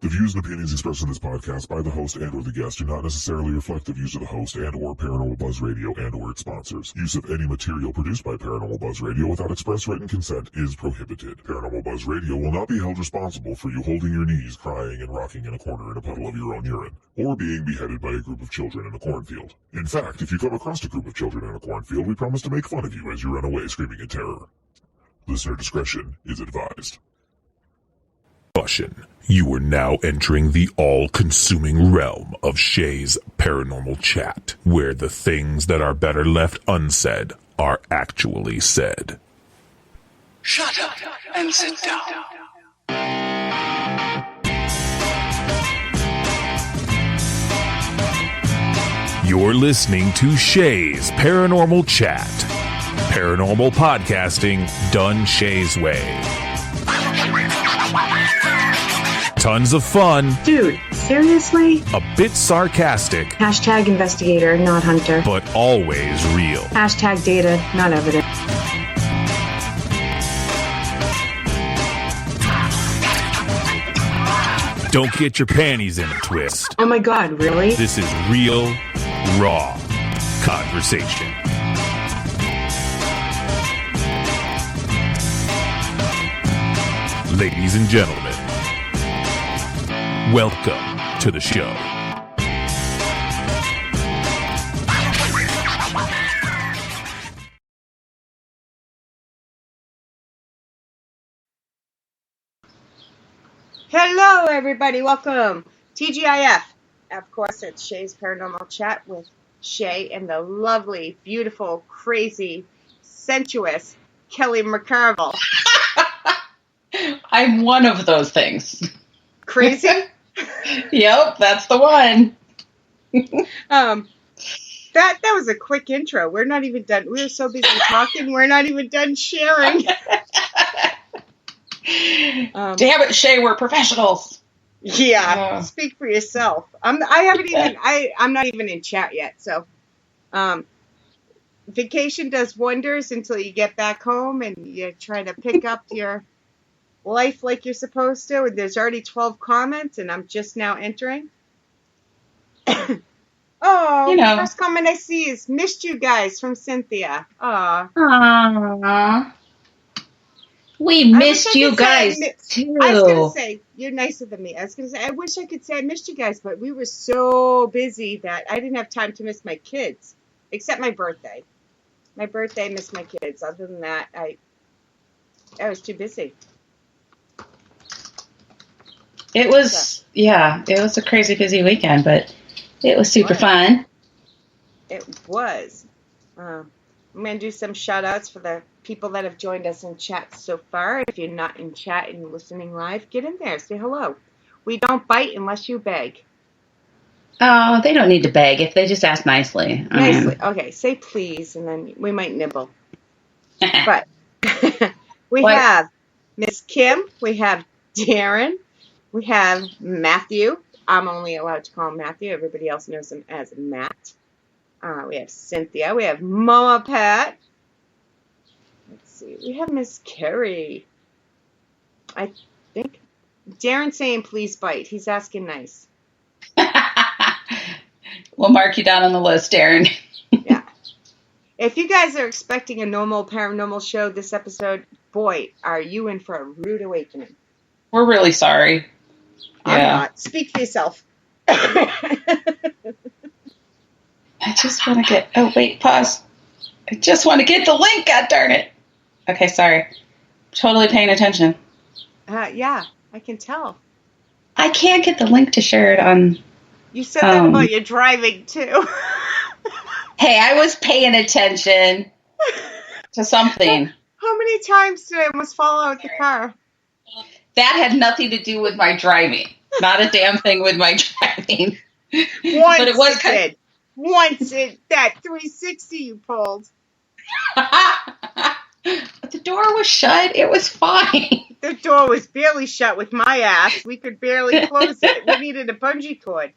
The views and opinions expressed in this podcast by the host and or the guest do not necessarily reflect the views of the host and or Paranormal Buzz Radio and or its sponsors. Use of any material produced by Paranormal Buzz Radio without express written consent is prohibited. Paranormal Buzz Radio will not be held responsible for you holding your knees, crying, and rocking in a corner in a puddle of your own urine, or being beheaded by a group of children in a cornfield. In fact, if you come across a group of children in a cornfield, we promise to make fun of you as you run away screaming in terror. Listener discretion is advised. Caution. You are now entering the all-consuming realm of Shay's Paranormal Chat, where the things that are better left unsaid are actually said. Shut up and sit down. You're listening to Shay's Paranormal Chat. Paranormal podcasting done Shay's way. Tons of fun. Dude, seriously? A bit sarcastic. Hashtag investigator, not hunter. But always real. Hashtag data, not evidence. Don't get your panties in a twist. Oh my god, really? This is real, raw conversation. Ladies and gentlemen, welcome to the show. Hello, everybody. Welcome. TGIF. Of course, it's Shay's Paranormal Chat with Shay and the lovely, beautiful, crazy, sensuous Kelly McCarville. I'm one of those things. Crazy? Yep, that's the one. That was a quick intro. We're not even done. We were so busy talking, we're not even done sharing. Damn it, Shay, we're professionals. Yeah, speak for yourself. I'm not even in chat yet. So, vacation does wonders until you get back home and you try to pick up your life like you're supposed to. And there's already 12 comments, and I'm just now entering. The first comment I see is "missed you guys" from Cynthia. Aww. We missed you guys, too. I was going to say, you're nicer than me. I was going to say, I wish I could say I missed you guys, but we were so busy that I didn't have time to miss my kids, except my birthday. My birthday, I missed my kids. Other than that, I was too busy. It was a crazy busy weekend, but it was super fun. It was. I'm going to do some shout-outs for the people that have joined us in chat so far. If you're not in chat and listening live, get in there. Say hello. We don't bite unless you beg. Oh, they don't need to beg if they just ask nicely. Nicely. Okay, say please, and then we might nibble. But we have Miss Kim. We have Darren. We have Matthew. I'm only allowed to call him Matthew. Everybody else knows him as Matt. We have Cynthia. We have Mama Pat. Let's see. We have Miss Carrie. I think Darren's saying please bite. He's asking nice. We'll mark you down on the list, Darren. Yeah. If you guys are expecting a normal paranormal show this episode, boy, are you in for a rude awakening. We're really sorry. I'm not. Speak for yourself. I just want to get... Oh, wait, pause. I just want to get the link, god darn it. Okay, sorry. Totally paying attention. Yeah, I can tell. I can't get the link to share it on... You said that about your driving, too. Hey, I was paying attention to something. How many times did I almost fall out of the car? That had nothing to do with my driving. Not a damn thing with my driving. Once but it was kind of... Once that 360 you pulled. But the door was shut. It was fine. The door was barely shut with my ass. We could barely close it. We needed a bungee cord.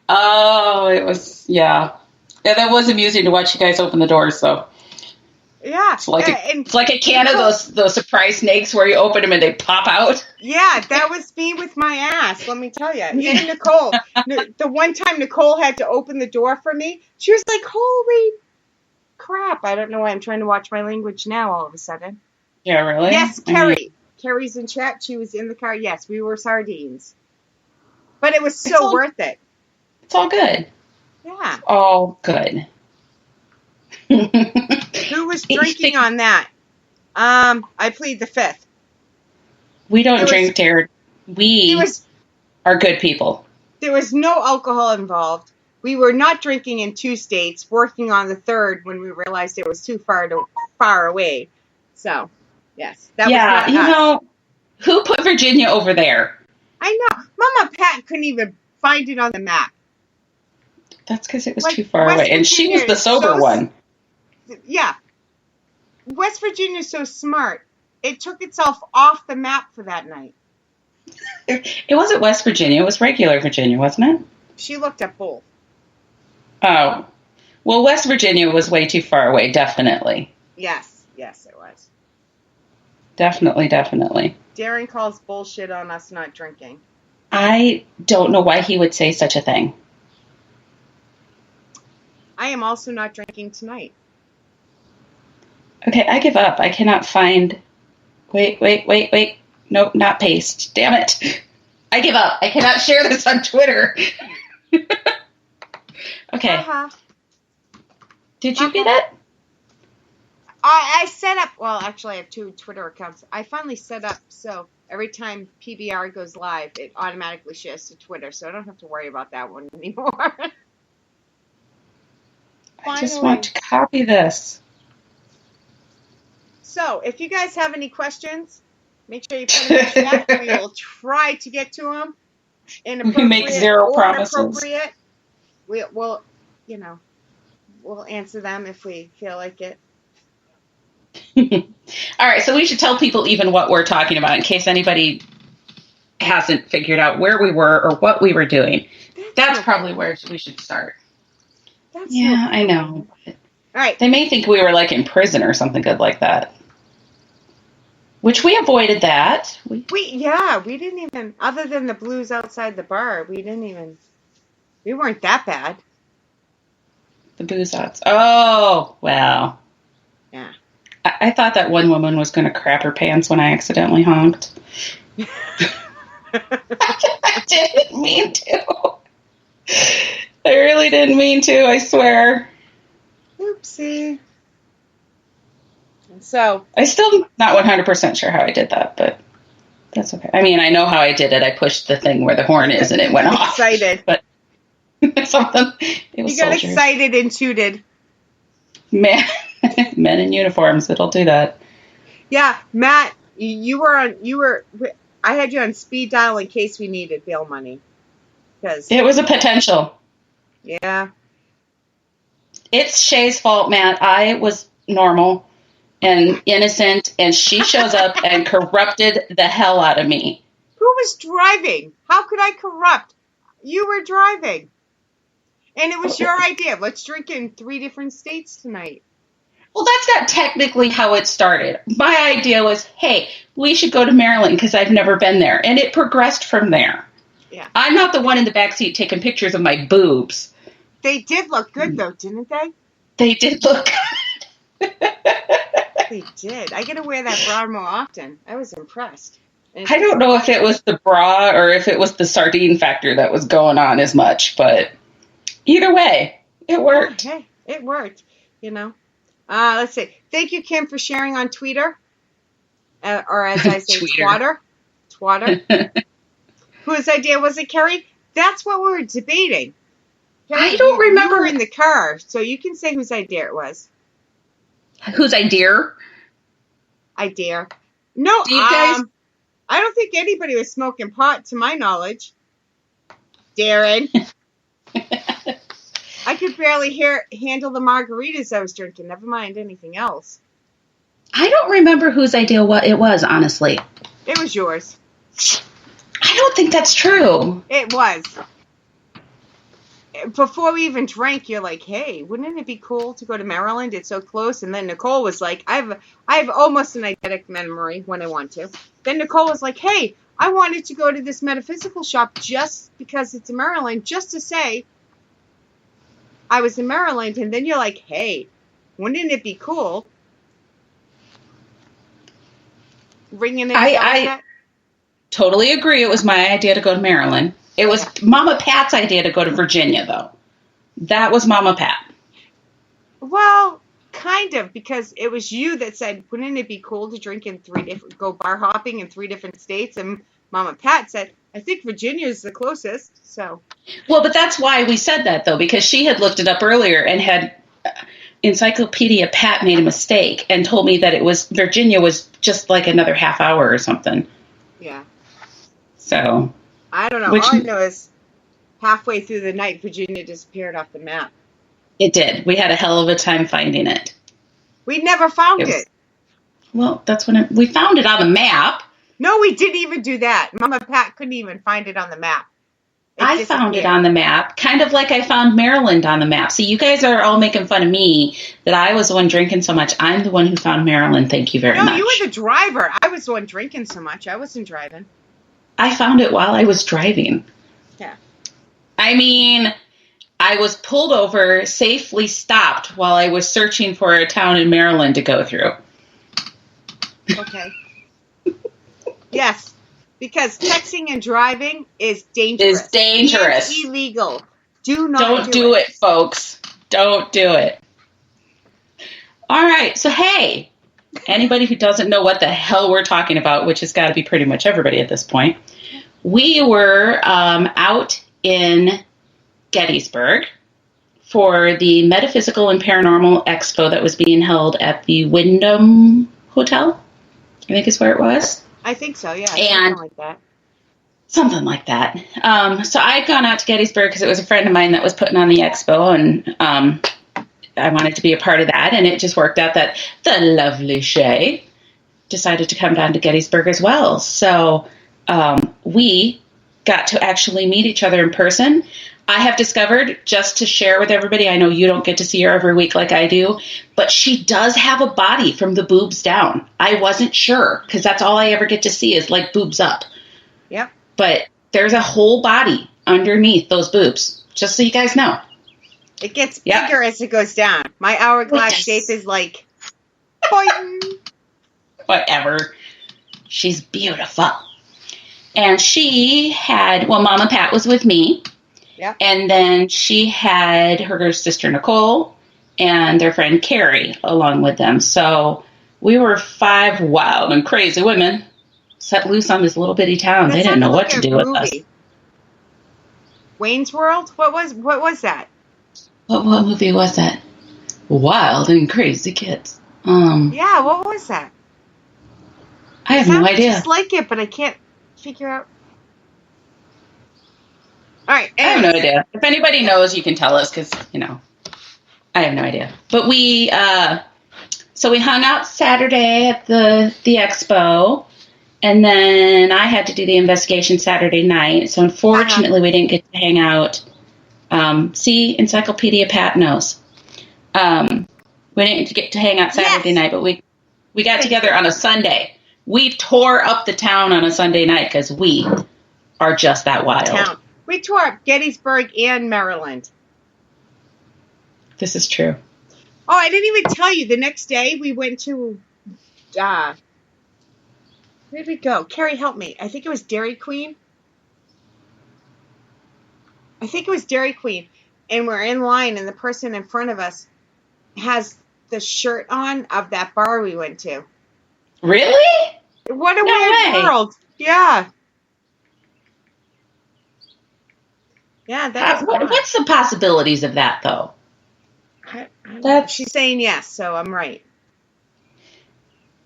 Oh, it was, yeah. Yeah, that was amusing to watch you guys open the doors, so. Yeah. It's like a can of those surprise snakes where you open them and they pop out. Yeah, that was me with my ass, let me tell you. Even Nicole, the one time Nicole had to open the door for me, she was like, holy crap. I don't know why I'm trying to watch my language now all of a sudden. Yeah, really? Yes, Carrie. Carrie's in chat. She was in the car. Yes, we were sardines. But it was so worth it. It's all good. Yeah. All good. Who was drinking on that? I plead the fifth. We don't drink, Jared. We are good people. There was no alcohol involved. We were not drinking in 2 states, working on the third when we realized it was too far away. So, yes. That was not us. Know, who put Virginia over there? I know. Mama Pat couldn't even find it on the map. That's because it was too far away. And she was the sober one. Yeah. West Virginia is so smart. It took itself off the map for that night. It wasn't West Virginia. It was regular Virginia, wasn't it? She looked at both. Oh. Well, West Virginia was way too far away, definitely. Yes. Yes, it was. Definitely. Darren calls bullshit on us not drinking. I don't know why he would say such a thing. I am also not drinking tonight. Okay, I give up. I cannot find... Wait. Nope, not paste. Damn it. I give up. I cannot share this on Twitter. Okay. Uh-huh. Did you get it? I set up... Well, actually, I have 2 Twitter accounts. I finally set up so every time PBR goes live, it automatically shares to Twitter, so I don't have to worry about that one anymore. I just want to copy this. So, if you guys have any questions, make sure you put them in the chat. We will try to get to them. We make 0 promises. We'll answer them if we feel like it. All right, so we should tell people even what we're talking about in case anybody hasn't figured out where we were or what we were doing. That's probably where we should start. I know. All right. They may think we were like in prison or something good like that. Which we avoided that. We didn't even, other than the blues outside the bar, we weren't that bad. The booze outs. Oh, well. Yeah. I thought that one woman was going to crap her pants when I accidentally honked. I didn't mean to. I really didn't mean to, I swear. Oopsie. So I'm still not 100% sure how I did that, but that's okay. I mean, I know how I did it. I pushed the thing where the horn is and it went off. Excited. But something. It was you got soldiers. excited and tooted. Men in uniforms, it'll do that. Yeah, Matt, I had you on speed dial in case we needed bail money. It was a potential. Yeah. It's Shay's fault, Matt. I was normal and innocent, and she shows up and corrupted the hell out of me. Who was driving? How could I corrupt? You were driving. And it was your idea. Let's drink in 3 different states tonight. Well, that's not technically how it started. My idea was, hey, we should go to Maryland because I've never been there. And it progressed from there. Yeah. I'm not the one in the backseat taking pictures of my boobs. They did look good, though, didn't they? They did look good. They did. I got to wear that bra more often. I was impressed. I don't know if it was the bra or if it was the sardine factor that was going on as much, but either way, it worked. Hey, it worked, Let's see. Thank you, Kim, for sharing on Twitter. Or as I say, Twatter. Whose idea was it, Kerry? That's what we were debating. Kerry, I don't remember. You were in the car, so you can say whose idea it was. Whose idea? Idea. No, do you guys? I don't think anybody was smoking pot, to my knowledge. Darren. I I could barely handle the margaritas I was drinking. Never mind anything else. I don't remember whose idea it was, honestly. It was yours. I don't think that's true. It was. Before we even drank, you're like, hey, wouldn't it be cool to go to Maryland? It's so close. And then Nicole was like, I have almost an eidetic memory when I want to. Then Nicole was like, hey, I wanted to go to this metaphysical shop just because it's in Maryland, just to say I was in Maryland. And then you're like, hey, wouldn't it be cool? Ringing it. I totally agree. It was my idea to go to Maryland. It was Mama Pat's idea to go to Virginia, though. That was Mama Pat. Well, kind of, because it was you that said, wouldn't it be cool to drink in go bar hopping in 3 different states? And Mama Pat said, I think Virginia is the closest. So. Well, but that's why we said that, though, because she had looked it up earlier and had Encyclopedia Pat made a mistake and told me that Virginia was just like another half hour or something. Yeah. So. I don't know. All I know is halfway through the night, Virginia disappeared off the map. It did. We had a hell of a time finding it. We never found it. Well, that's when we found it on the map. No, we didn't even do that. Mama Pat couldn't even find it on the map. I found it on the map, kind of like I found Maryland on the map. See, you guys are all making fun of me that I was the one drinking so much. I'm the one who found Maryland. Thank you very much. No, you were the driver. I was the one drinking so much. I wasn't driving. I found it while I was driving. Yeah. I mean, I was pulled over, safely stopped while I was searching for a town in Maryland to go through. Okay. Yes, because texting and driving is dangerous. It's dangerous. It's illegal. Don't do it, folks. Don't do it. All right. So, hey, anybody who doesn't know what the hell we're talking about, which has got to be pretty much everybody at this point, we were out in Gettysburg for the Metaphysical and Paranormal Expo that was being held at the Wyndham Hotel, I think is where it was. I think so, yeah. And something like that. Something like that. So I'd gone out to Gettysburg because it was a friend of mine that was putting on the expo, and I wanted to be a part of that, and it just worked out that the lovely Shay decided to come down to Gettysburg as well. So we got to actually meet each other in person. I have discovered, just to share with everybody, I know you don't get to see her every week like I do, but she does have a body from the boobs down. I wasn't sure, because that's all I ever get to see is like boobs up. Yep. But there's a whole body underneath those boobs, just so you guys know. It gets bigger as it goes down. My hourglass shape is like, boing. Whatever. She's beautiful. And she had, Mama Pat was with me. Yep. And then she had her sister Nicole and their friend Carrie along with them. So we were 5 wild and crazy women set loose on this little bitty town. They didn't know what to do with us. Wayne's World? What was that? What movie was that? Wild and Crazy Kids. Yeah, what was that? I have no idea. I just like it, but I can't figure out. All right. I have no idea. If anybody knows, you can tell us, because, I have no idea. But so we hung out Saturday at the expo, and then I had to do the investigation Saturday night. So unfortunately, we didn't get to hang out. See, Encyclopedia Pat knows. We didn't get to hang out Saturday night, but we got together on a Sunday. We tore up the town on a Sunday night because we are just that wild. We tore up Gettysburg and Maryland. This is true. Oh, I didn't even tell you. The next day we went to, where did we go? Carrie, help me. I think it was Dairy Queen. And we're in line, and the person in front of us has the shirt on of that bar we went to. Really? What a weird world. Yeah. Yeah, that was what's the possibilities of that, though? She's saying yes, so I'm right.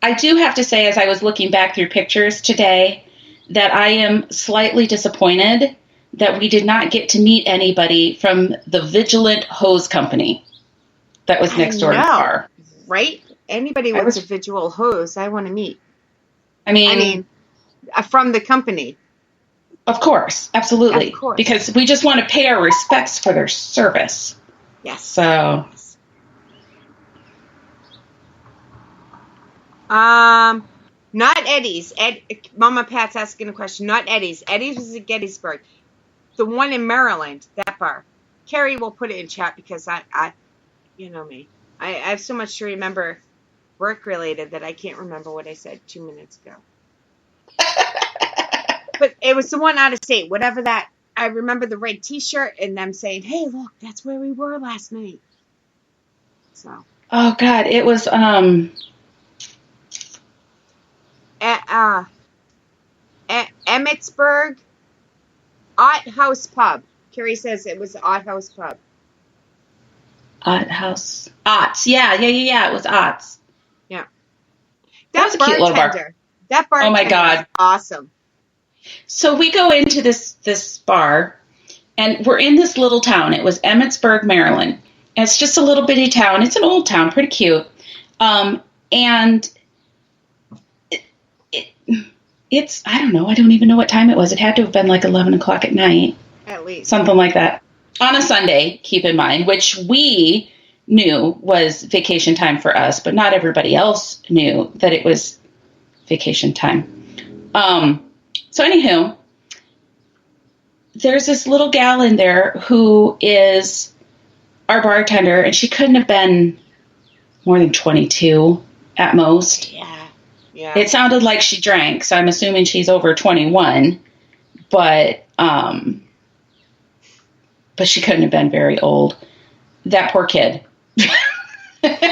I do have to say, as I was looking back through pictures today, that I am slightly disappointed that we did not get to meet anybody from the Vigilant Hose Company that was next door to the bar. Right? Anybody with a visual hose, I want to meet. I mean, from the company. Of course, absolutely. Of course. Because we just want to pay our respects for their service. Yes. So. Not Eddie's. Mama Pat's asking a question. Not Eddie's. Eddie's was at Gettysburg. The one in Maryland, that bar. Carrie will put it in chat because I you know me. I have so much to remember work related that I can't remember what I said 2 minutes ago. But it was the one out of state. Whatever that, I remember the red t-shirt and them saying, hey, look, that's where we were last night. So. Oh, God. It was, Emmitsburg Ott House Pub. Carrie says it was Ott House Pub. Ott House. Ott's. Yeah. It was Ott's. Yeah. That was a cute little bar. That bartender. Oh, my God. Awesome. So we go into this bar, and we're in this little town. It was Emmitsburg, Maryland. And it's just a little bitty town. It's an old town, pretty cute. And it's, I don't know. I don't even know what time it was. It had to have been like 11 o'clock at night. At least. Something like that. On a Sunday, keep in mind, which we knew was vacation time for us, but not everybody else knew that it was vacation time. So anywho, there's this little gal in there who is our bartender, and she couldn't have been more than 22 at most. Yeah. It sounded like she drank, so I'm assuming she's over 21, but she couldn't have been very old. That poor kid.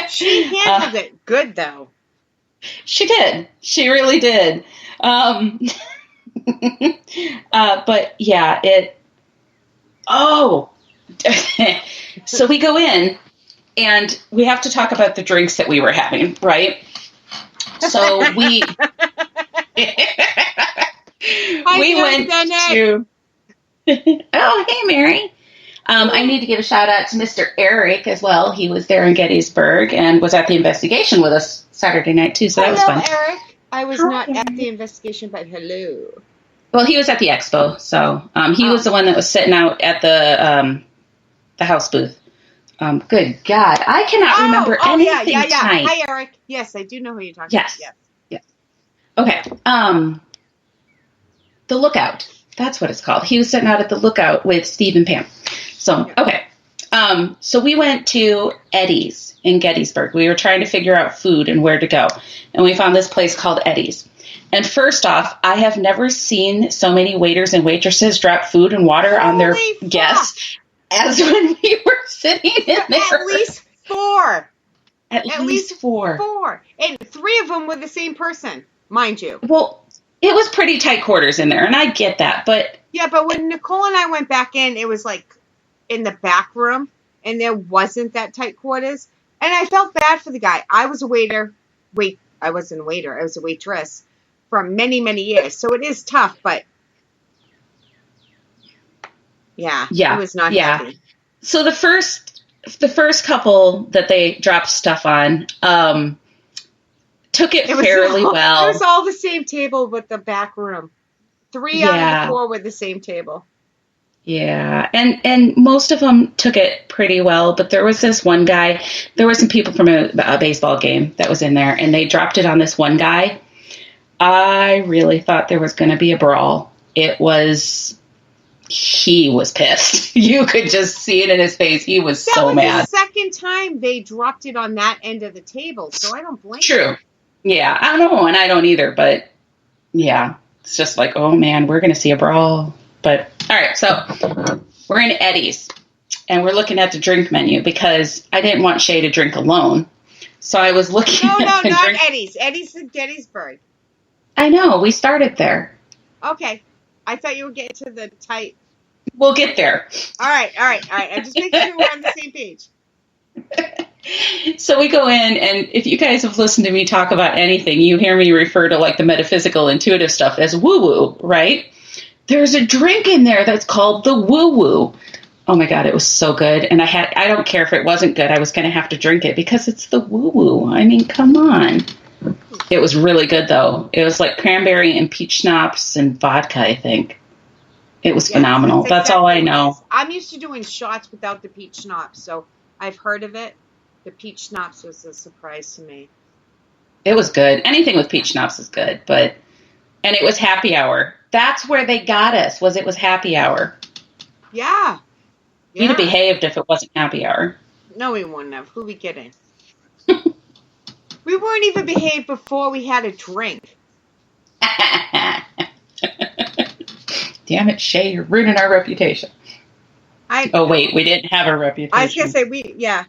She handled it good, though. She did. She really did. But yeah, so we go in and we have to talk about the drinks that we were having, right? So we went to, oh, hey, Mary. I need to give a shout out to Mr. Eric as well. He was there in Gettysburg and was at the investigation with us Saturday night too. So that was fun. Eric. I was not at the investigation, but hello. Well, he was at the expo, so he was the one that was sitting out at the house booth. Good God, I cannot remember anything tonight. Hi, Eric. Yes, I do know who you're talking about. Yes. Okay. The Lookout. That's what it's called. He was sitting out at the Lookout with Steve and Pam. So, okay. So we went to Eddie's in Gettysburg. We were trying to figure out food and where to go. And we found this place called Eddie's. And first off, I have never seen so many waiters and waitresses drop food and water on their guests as when we were sitting in there. At least four. At least four. And 3 of them were the same person, mind you. Well, it was pretty tight quarters in there, and I get that, but... Yeah, but when Nicole and I went back in, it was like in the back room, and there wasn't that tight quarters. And I felt bad for the guy. I was a waiter. I wasn't a waiter. I was a waitress for many, many years. So it is tough, but... Yeah, it was not happy. So the first couple that they dropped stuff on took it fairly well. It was all the same table with the back room. 3 out of the 4 were the same table. Yeah, and most of them took it pretty well, but there was this one guy, there were some people from a baseball game that was in there, and they dropped it on this one guy. I really thought there was going to be a brawl. He was pissed. You could just see it in his face. He was so mad. That was the second time they dropped it on that end of the table, so I don't blame True. Yeah, I don't know, and I don't either, but yeah, it's just like, oh man, we're going to see a brawl. But, all right, so we're in Eddie's, and we're looking at the drink menu because I didn't want Shay to drink alone. So I was looking at the drink. No, not Eddie's. Eddie's in Gettysburg. I know. We started there. Okay. I thought you would get to the tight. We'll get there. All right. I'm just making sure we're on the same page. So we go in, and if you guys have listened to me talk about anything, you hear me refer to like the metaphysical, intuitive stuff as woo-woo, right? there's a drink in there that's called the Woo Woo. Oh my God, it was so good. And I don't care if it wasn't good. I was going to have to drink it because it's the Woo Woo. I mean, come on. It was really good, though. It was like cranberry and peach schnapps and vodka, I think. It was phenomenal. That's all I know. I'm used to doing shots without the peach schnapps, so I've heard of it. The peach schnapps was a surprise to me. It was good. Anything with peach schnapps is good, and it was happy hour. That's where they got us, it was happy hour. Yeah. We'd have behaved if it wasn't happy hour. No, we wouldn't have. Who we kidding? We weren't even behaved before we had a drink. Damn it, Shay, you're ruining our reputation. Oh, wait, we didn't have a reputation. I was going to say, yeah.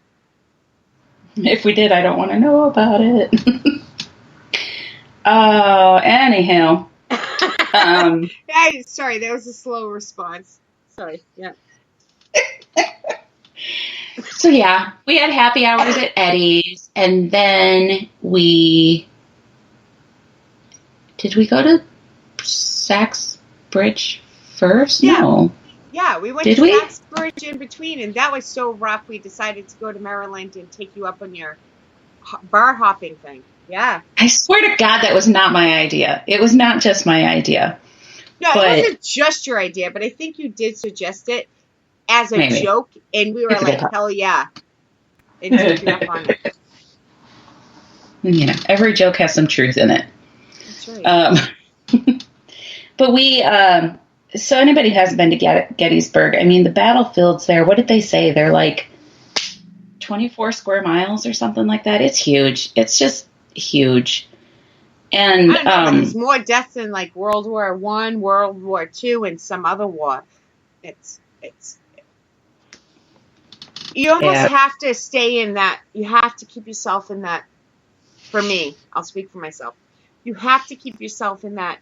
If we did, I don't want to know about it. Oh, anyhow. Sorry, that was a slow response. Sorry, yeah. So, yeah, we had happy hours at Eddie's, and then did we go to Sachs Bridge first? Yeah. No. Yeah, we went to Sachs Bridge in between, and that was so rough we decided to go to Maryland and take you up on your bar hopping thing. Yeah. I swear to God, that was not my idea. It was not just my idea. No, it wasn't just your idea, but I think you did suggest it as a joke, and we were like, hell yeah. And took you up on it. You know, every joke has some truth in it. That's right. But so anybody who hasn't been to Gettysburg, I mean, the battlefields there, what did they say? They're like 24 square miles or something like that. It's huge. It's just huge. And I don't know, there's more deaths than like World War I, World War II, and some other war. It's you almost have to stay in that. You have to keep yourself in that. For me, I'll speak for myself. You have to keep yourself in that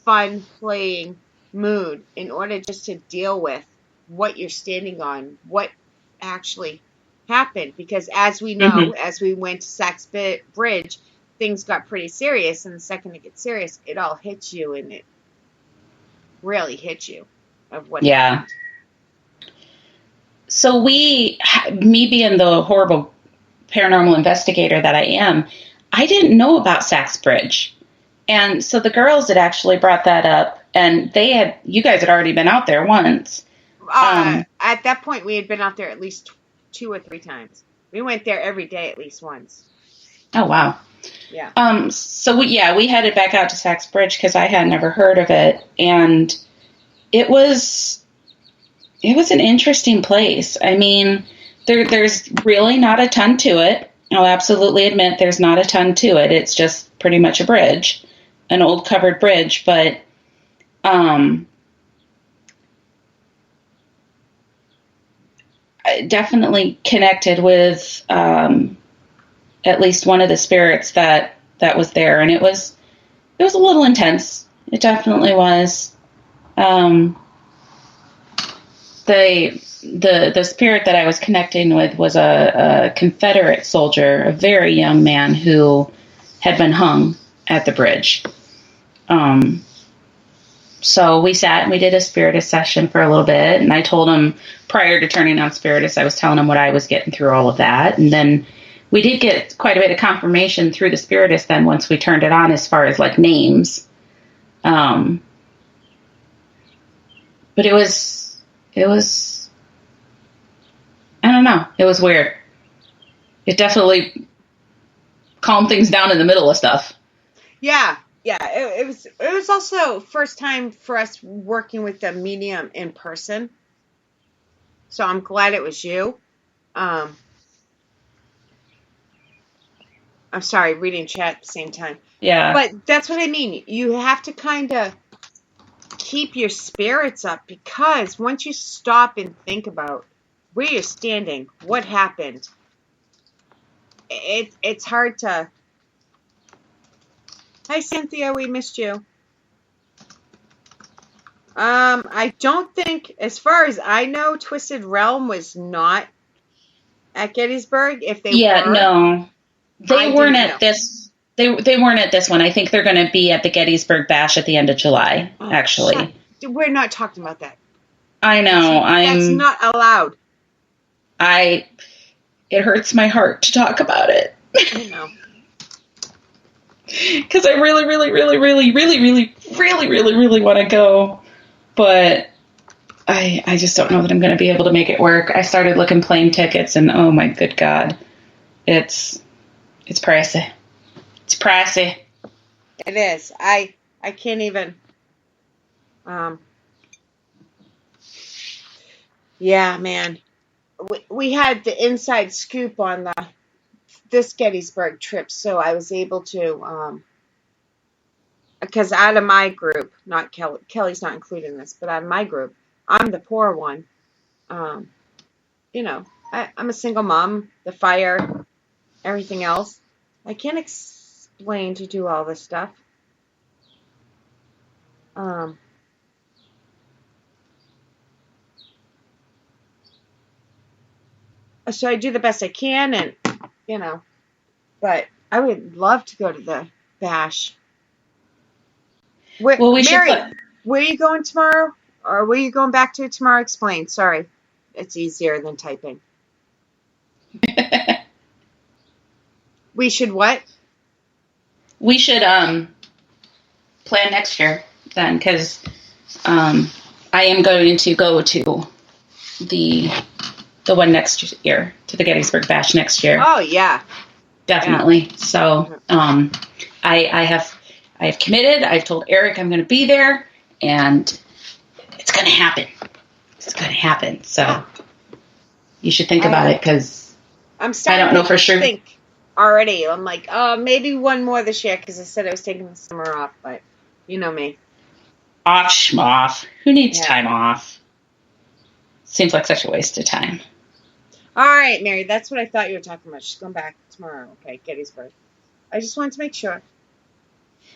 fun playing mood in order just to deal with what you're standing on, what actually happened. Because as we know, as we went to Sachs Bridge, things got pretty serious. And the second it gets serious, it all hits you, and it really hits you of what happened. So me being the horrible paranormal investigator that I am, I didn't know about Sachs Bridge. And so the girls had actually brought that up, and you guys had already been out there once. At that point, we had been out there at least 2 or 3 times. We went there every day at least once. Oh, wow. Yeah. So we headed back out to Sachs Bridge because I had never heard of it. And it was an interesting place. I mean, there's really not a ton to it. I'll absolutely admit there's not a ton to it. It's just pretty much a bridge, an old covered bridge. But I definitely connected with at least one of the spirits that was there, and it was a little intense. It definitely was. The spirit that I was connecting with was a Confederate soldier, a very young man who had been hung at the bridge. So we sat and we did a spiritist session for a little bit, and I told him prior to turning on spiritist, I was telling him what I was getting through all of that, and then we did get quite a bit of confirmation through the spiritist then once we turned it on as far as like names. But it was, I don't know. It was weird. It definitely calmed things down in the middle of stuff. Yeah. It was also first time for us working with the medium in person. So I'm glad it was you. I'm sorry, reading chat at the same time. Yeah. But that's what I mean. You have to kind of keep your spirits up, because once you stop and think about where you're standing, what happened, it's hard to... Hi, Cynthia, we missed you. I don't think, as far as I know, Twisted Realm was not at Gettysburg. If they were, no. They weren't at this. They weren't at this one. I think they're going to be at the Gettysburg Bash at the end of July, actually. we're not talking about that. I know. That's not allowed. It hurts my heart to talk about it. I know. Because I really, really, really, really, really, really, really, really, really want to go. But I just don't know that I'm going to be able to make it work. I started looking plane tickets, and oh my good God. It's pricey. It's pricey. It is. I can't even. Yeah, man. We had the inside scoop on this Gettysburg trip, so I was able to, because out of my group, not Kelly's not included in this, but out of my group, I'm the poor one. You know, I'm a single mom, the fire, everything else. I can't explain to do all this stuff. So I do the best I can, and, you know, but I would love to go to the bash. Mary, where are you going tomorrow? Or where are you going back to tomorrow? Explain. Sorry. It's easier than typing. We should what? We should plan next year then, because I am going to go to the one next year, to the Gettysburg Bash next year. Oh yeah, definitely. Yeah. So I have committed. I've told Eric I'm going to be there, and it's going to happen. It's going to happen. So you should think about it, because I don't know for sure. Think already. I'm like, oh, maybe one more this year, because I said I was taking the summer off, but you know me. Off schmoff. Who needs time off? Seems like such a waste of time. All right, Mary, that's what I thought you were talking about. She's going back tomorrow. Okay, Gettysburg. I just wanted to make sure.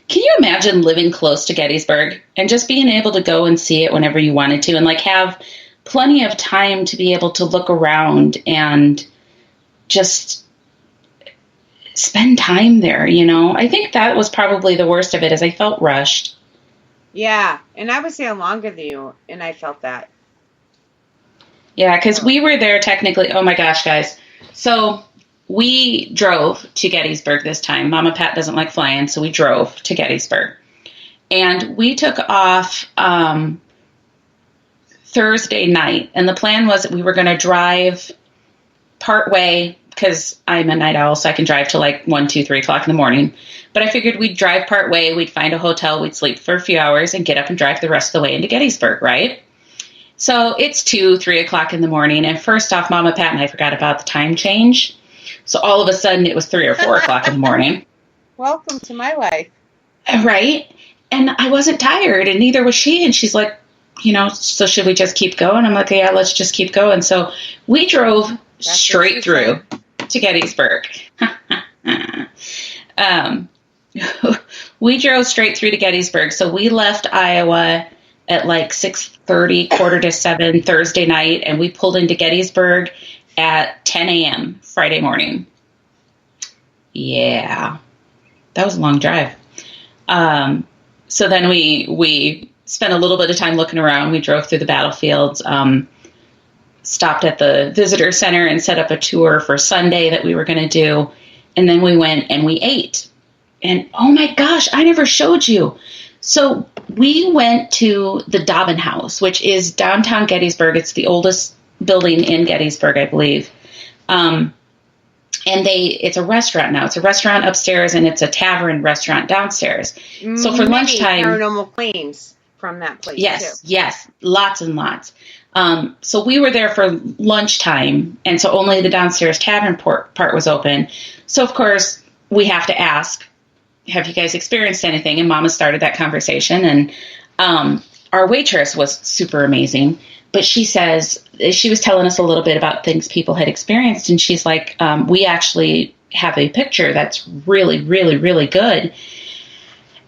Can you imagine living close to Gettysburg and just being able to go and see it whenever you wanted to, and like have plenty of time to be able to look around and just spend time there, you know? I think that was probably the worst of it, is I felt rushed. Yeah, and I was there longer than you, and I felt that. Yeah, because we were there technically. Oh my gosh, guys. So we drove to Gettysburg this time. Mama Pat doesn't like flying, so we drove to Gettysburg. And we took off Thursday night. And the plan was that we were going to drive part way, because I'm a night owl, so I can drive till like 1, 2, 3 o'clock in the morning. But I figured we'd drive part way, we'd find a hotel, we'd sleep for a few hours, and get up and drive the rest of the way into Gettysburg, right? So it's 2, 3 o'clock in the morning, and first off, Mama Pat and I forgot about the time change. So all of a sudden, it was 3 or 4 o'clock in the morning. Welcome to my life. Right? And I wasn't tired, and neither was she. And she's like, you know, so should we just keep going? I'm like, yeah, let's just keep going. So we drove straight through to Gettysburg. We drove straight through to Gettysburg. So we left Iowa at like 6:30, 6:45 Thursday night, and we pulled into Gettysburg at 10 a.m. Friday morning. Yeah, that was a long drive. So then we spent a little bit of time looking around. We drove through the battlefields, stopped at the visitor center and set up a tour for Sunday that we were going to do. And then we went and we ate. And oh my gosh, I never showed you. So we went to the Dobbin House, which is downtown Gettysburg. It's the oldest building in Gettysburg, I believe. And it's a restaurant now. It's a restaurant upstairs, and it's a tavern restaurant downstairs. So for lunchtime, paranormal claims from that place. Yes, too. Yes, lots and lots. So we were there for lunchtime, and so only the downstairs tavern part was open. So of course we have to ask, have you guys experienced anything? And Mama started that conversation, and our waitress was super amazing. But she says, she was telling us a little bit about things people had experienced, and she's like, we actually have a picture that's really, really, really good.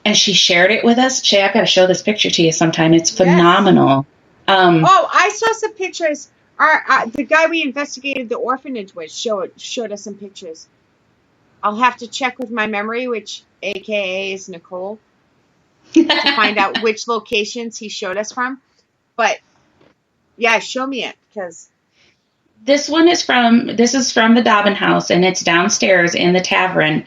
And she shared it with us. Shay, I've got to show this picture to you sometime. It's phenomenal. Yes. I saw some pictures. The guy we investigated the orphanage with showed us some pictures. I'll have to check with my memory, which AKA is Nicole. to find out which locations he showed us from. But yeah, show me it, because this is from the Dobbin house, and it's downstairs in the tavern,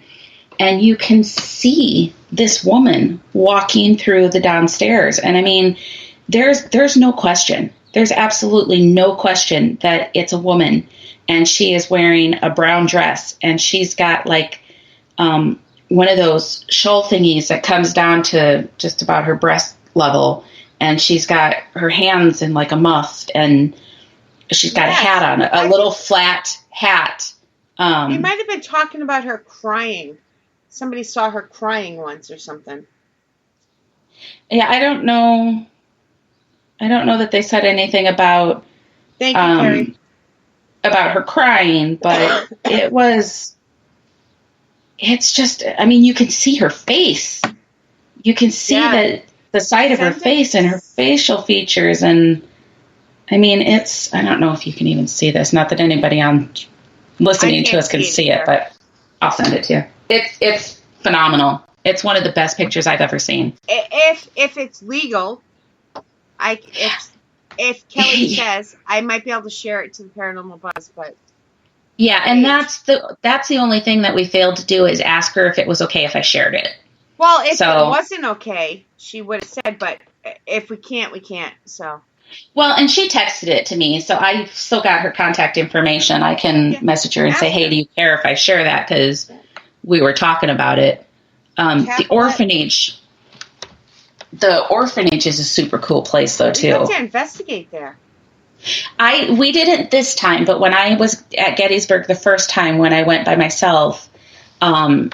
and you can see this woman walking through the downstairs. And I mean, there's no question. There's absolutely no question that it's a woman, and she is wearing a brown dress, and she's got like one of those shawl thingies that comes down to just about her breast level, and she's got her hands in like a muff, and she's got a hat on, a little flat hat. You might have been talking about her crying. Somebody saw her crying once or something. Yeah, I don't know that they said anything about Thank you, Carrie. About her crying, but it's just, I mean, you can see her face. You can see that the side of her face and her facial features, and I mean, I don't know if you can even see this. Not that anybody on listening to us can see it, but I'll send it to you. It's phenomenal. It's one of the best pictures I've ever seen. If it's legal, if Kelly says, I might be able to share it to the Paranormal Buzz, but yeah, and that's the only thing that we failed to do is ask her if it was okay if I shared it. Well, if it wasn't okay, she would have said, but if we can't, we can't. So. Well, and she texted it to me, so I still got her contact information. I can message her and say, hey, do you care if I share that? Because we were talking about it. The orphanage is a super cool place, though, too. You have to investigate there. We didn't this time, but when I was at Gettysburg the first time, when I went by myself, I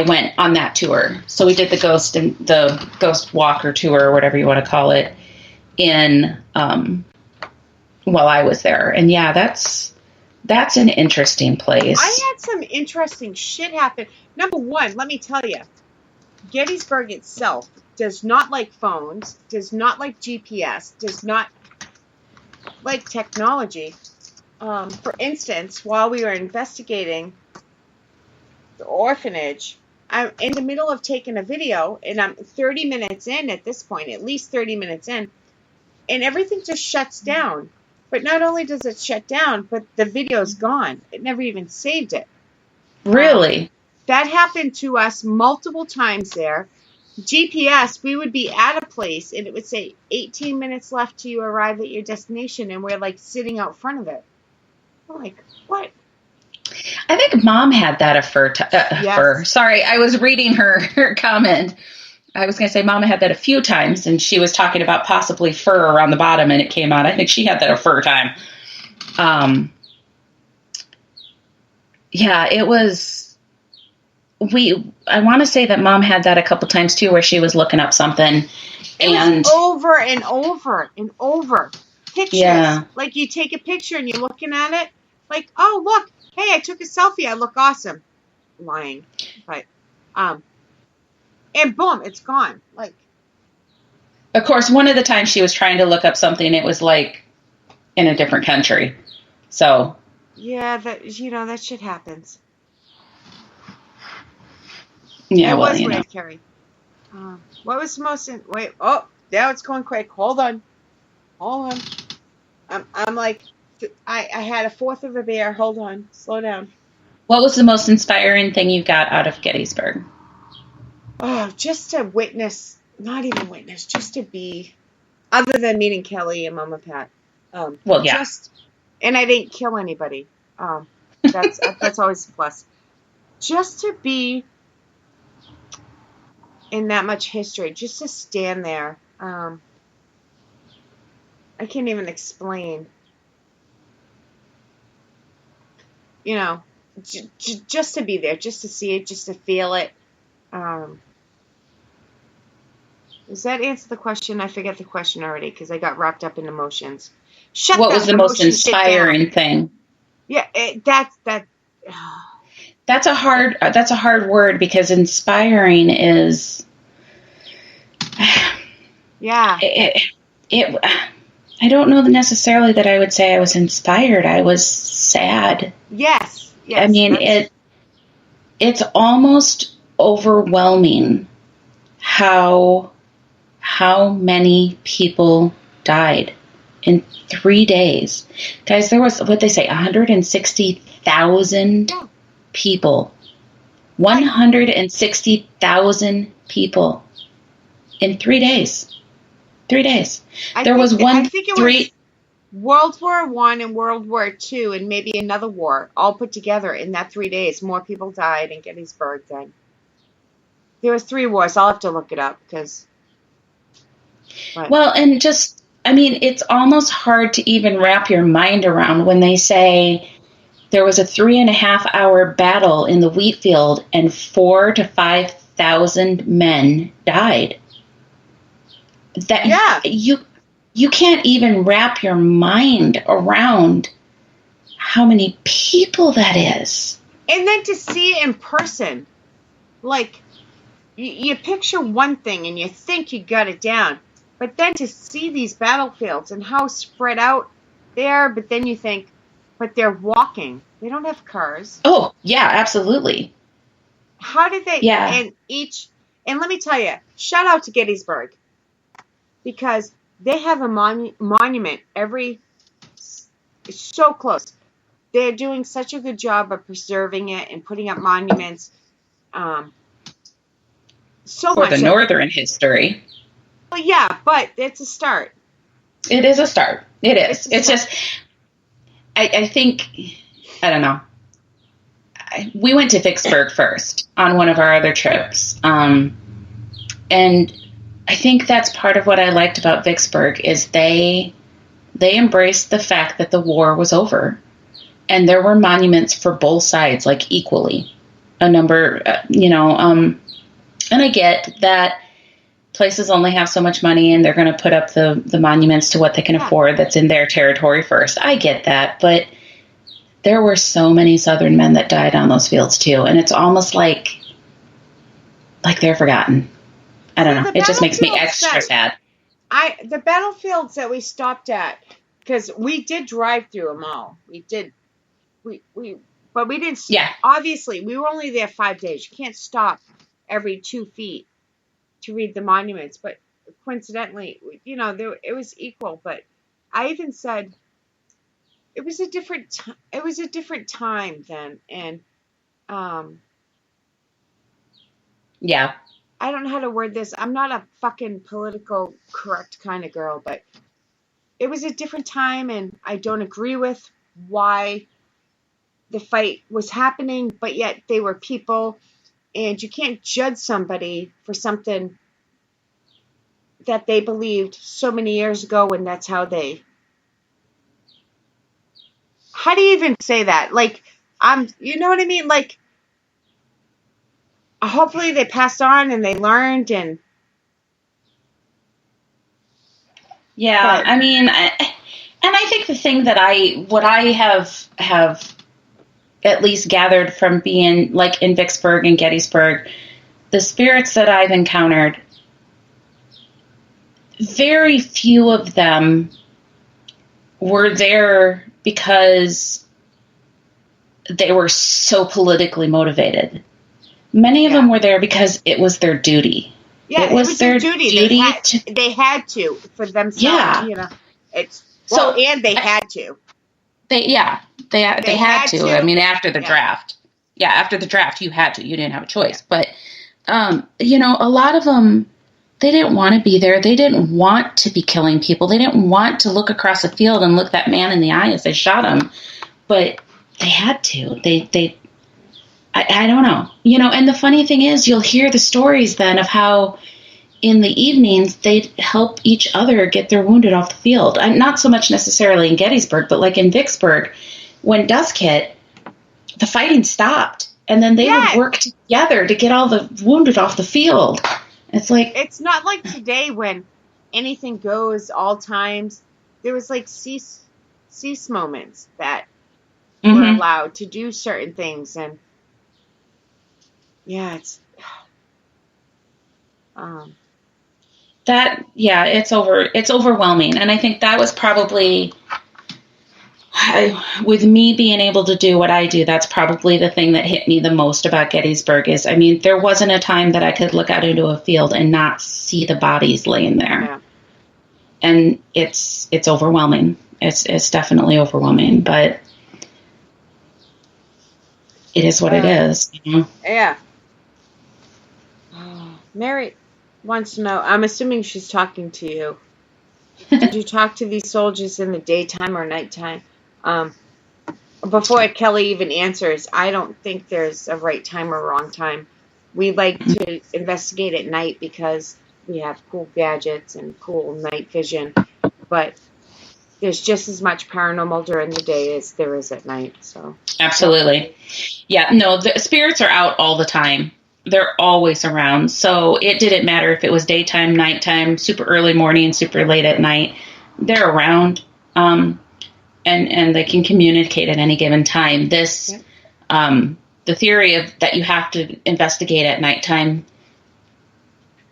went on that tour. So we did the ghost walker tour, or whatever you want to call it, while I was there. And yeah, that's an interesting place. I had some interesting shit happen. Number one, let me tell you, Gettysburg itself does not like phones, does not like GPS, does not like technology. For instance, while we were investigating the orphanage, I'm in the middle of taking a video, and I'm 30 minutes in at this point, at least 30 minutes in, and everything just shuts down. But not only does it shut down, but the video's gone. It never even saved it. Really? That happened to us multiple times there. GPS, we would be at a place, and it would say 18 minutes left till you arrive at your destination, and we're like sitting out front of it. I'm like, what? I think Mom had that Sorry, I was reading her comment. I was going to say Mama had that a few times, and she was talking about possibly fur around the bottom, and it came out. I think she had that a fur time. Yeah, it was. I want to say that Mom had that a couple times too, where she was looking up something, and was over and over and over pictures. Yeah. Like you take a picture and you're looking at it, like, oh look, hey, I took a selfie, I look awesome. Lying, but and boom, it's gone. Like, of course, one of the times she was trying to look up something, it was like in a different country. So yeah, that shit happens. Yeah, it was weird, Carrie. What was the most? Wait, oh, now it's going quick. Hold on. I'm like, I had a fourth of a beer. Hold on, slow down. What was the most inspiring thing you got out of Gettysburg? Oh, just to witness, not even witness, just to be, other than meeting Kelly and Mama Pat. Well, yeah. And I didn't kill anybody. That's always a plus. Just to be in that much history, just to stand there. I can't even explain. Just to be there, just to see it, just to feel it. Does that answer the question? I forget the question already because I got wrapped up in emotions. What was the most inspiring thing? Yeah, that's a hard word, because inspiring is. Yeah. I don't know necessarily that I would say I was inspired. I was sad. Yes. I mean, it's almost overwhelming how how many people died in 3 days. Guys, there was, what they say, 160,000 people. 160,000 people in 3 days. 3 days. I think it was World War I and World War II and maybe another war all put together in that 3 days. More people died in Gettysburg then. There was 3 wars. I'll have to look it up because. Well, and just, I mean, it's almost hard to even wrap your mind around when they say there was a 3.5-hour battle in the wheat field and 4,000 to 5,000 men died. That you can't even wrap your mind around how many people that is. And then to see it in person, like you picture one thing and you think you got it down, but then to see these battlefields and how spread out they are, but then you think, but they're walking. They don't have cars. Oh, yeah, absolutely. How did they? Yeah. And let me tell you, shout out to Gettysburg because they have a monument it's so close. They're doing such a good job of preserving it and putting up monuments. So for much the Northern history. Well, yeah, but it's a start. It is a start. It is. It's just, I think, I don't know. We went to Vicksburg first on one of our other trips. And I think that's part of what I liked about Vicksburg is they embraced the fact that the war was over. And there were monuments for both sides, like equally. A number, and I get that places only have so much money and they're going to put up the monuments to what they can afford that's in their territory first. I get that. But there were so many Southern men that died on those fields too. And it's almost like they're forgotten. I don't know. It just makes me extra sad. The battlefields that we stopped at, because we did drive through them all. We did. But we didn't. Yeah. Obviously, we were only there 5 days. You can't stop every 2 feet to read the monuments. But coincidentally, it was equal. But I even said it was a different. It was a different time then, and yeah. I don't know how to word this. I'm not a fucking political correct kind of girl, but it was a different time, and I don't agree with why the fight was happening, but yet they were people, and you can't judge somebody for something that they believed so many years ago when that's how they... How do you even say that? Like, you know what I mean? Like, hopefully they passed on and they learned and... Yeah, I mean, and I think the thing that what I have at least gathered from being like in Vicksburg and Gettysburg, the spirits that I've encountered, very few of them were there because they were so politically motivated. Many of them were there because it was their duty. Yeah, it was their duty. They had to for themselves. Yeah. And they had to. They had to. I mean, after the draft. Yeah, after the draft, you had to. You didn't have a choice. But, a lot of them, they didn't want to be there. They didn't want to be killing people. They didn't want to look across the field and look that man in the eye as they shot him. But they had to. I don't know. And the funny thing is, you'll hear the stories then of how in the evenings they'd help each other get their wounded off the field. Not so much necessarily in Gettysburg, but like in Vicksburg, when dusk hit, the fighting stopped. And then they would work together to get all the wounded off the field. It's like... It's not like today when anything goes all times. There was like cease moments that were allowed to do certain things. And yeah, it's... it's overwhelming. And I think that was probably with me being able to do what I do, that's probably the thing that hit me the most about Gettysburg is, I mean, there wasn't a time that I could look out into a field and not see the bodies laying there. Yeah. And it's overwhelming. It's definitely overwhelming, but it is what it is. You know? Yeah. Mary wants to know, I'm assuming she's talking to you. Did you talk to these soldiers in the daytime or nighttime? Before Kelly even answers, I don't think there's a right time or wrong time. We like to investigate at night because we have cool gadgets and cool night vision, but there's just as much paranormal during the day as there is at night. So absolutely. Yeah, no, the spirits are out all the time. They're always around. So it didn't matter if it was daytime, nighttime, super early morning, super late at night. They're around, and they can communicate at any given time. This, the theory of that you have to investigate at nighttime,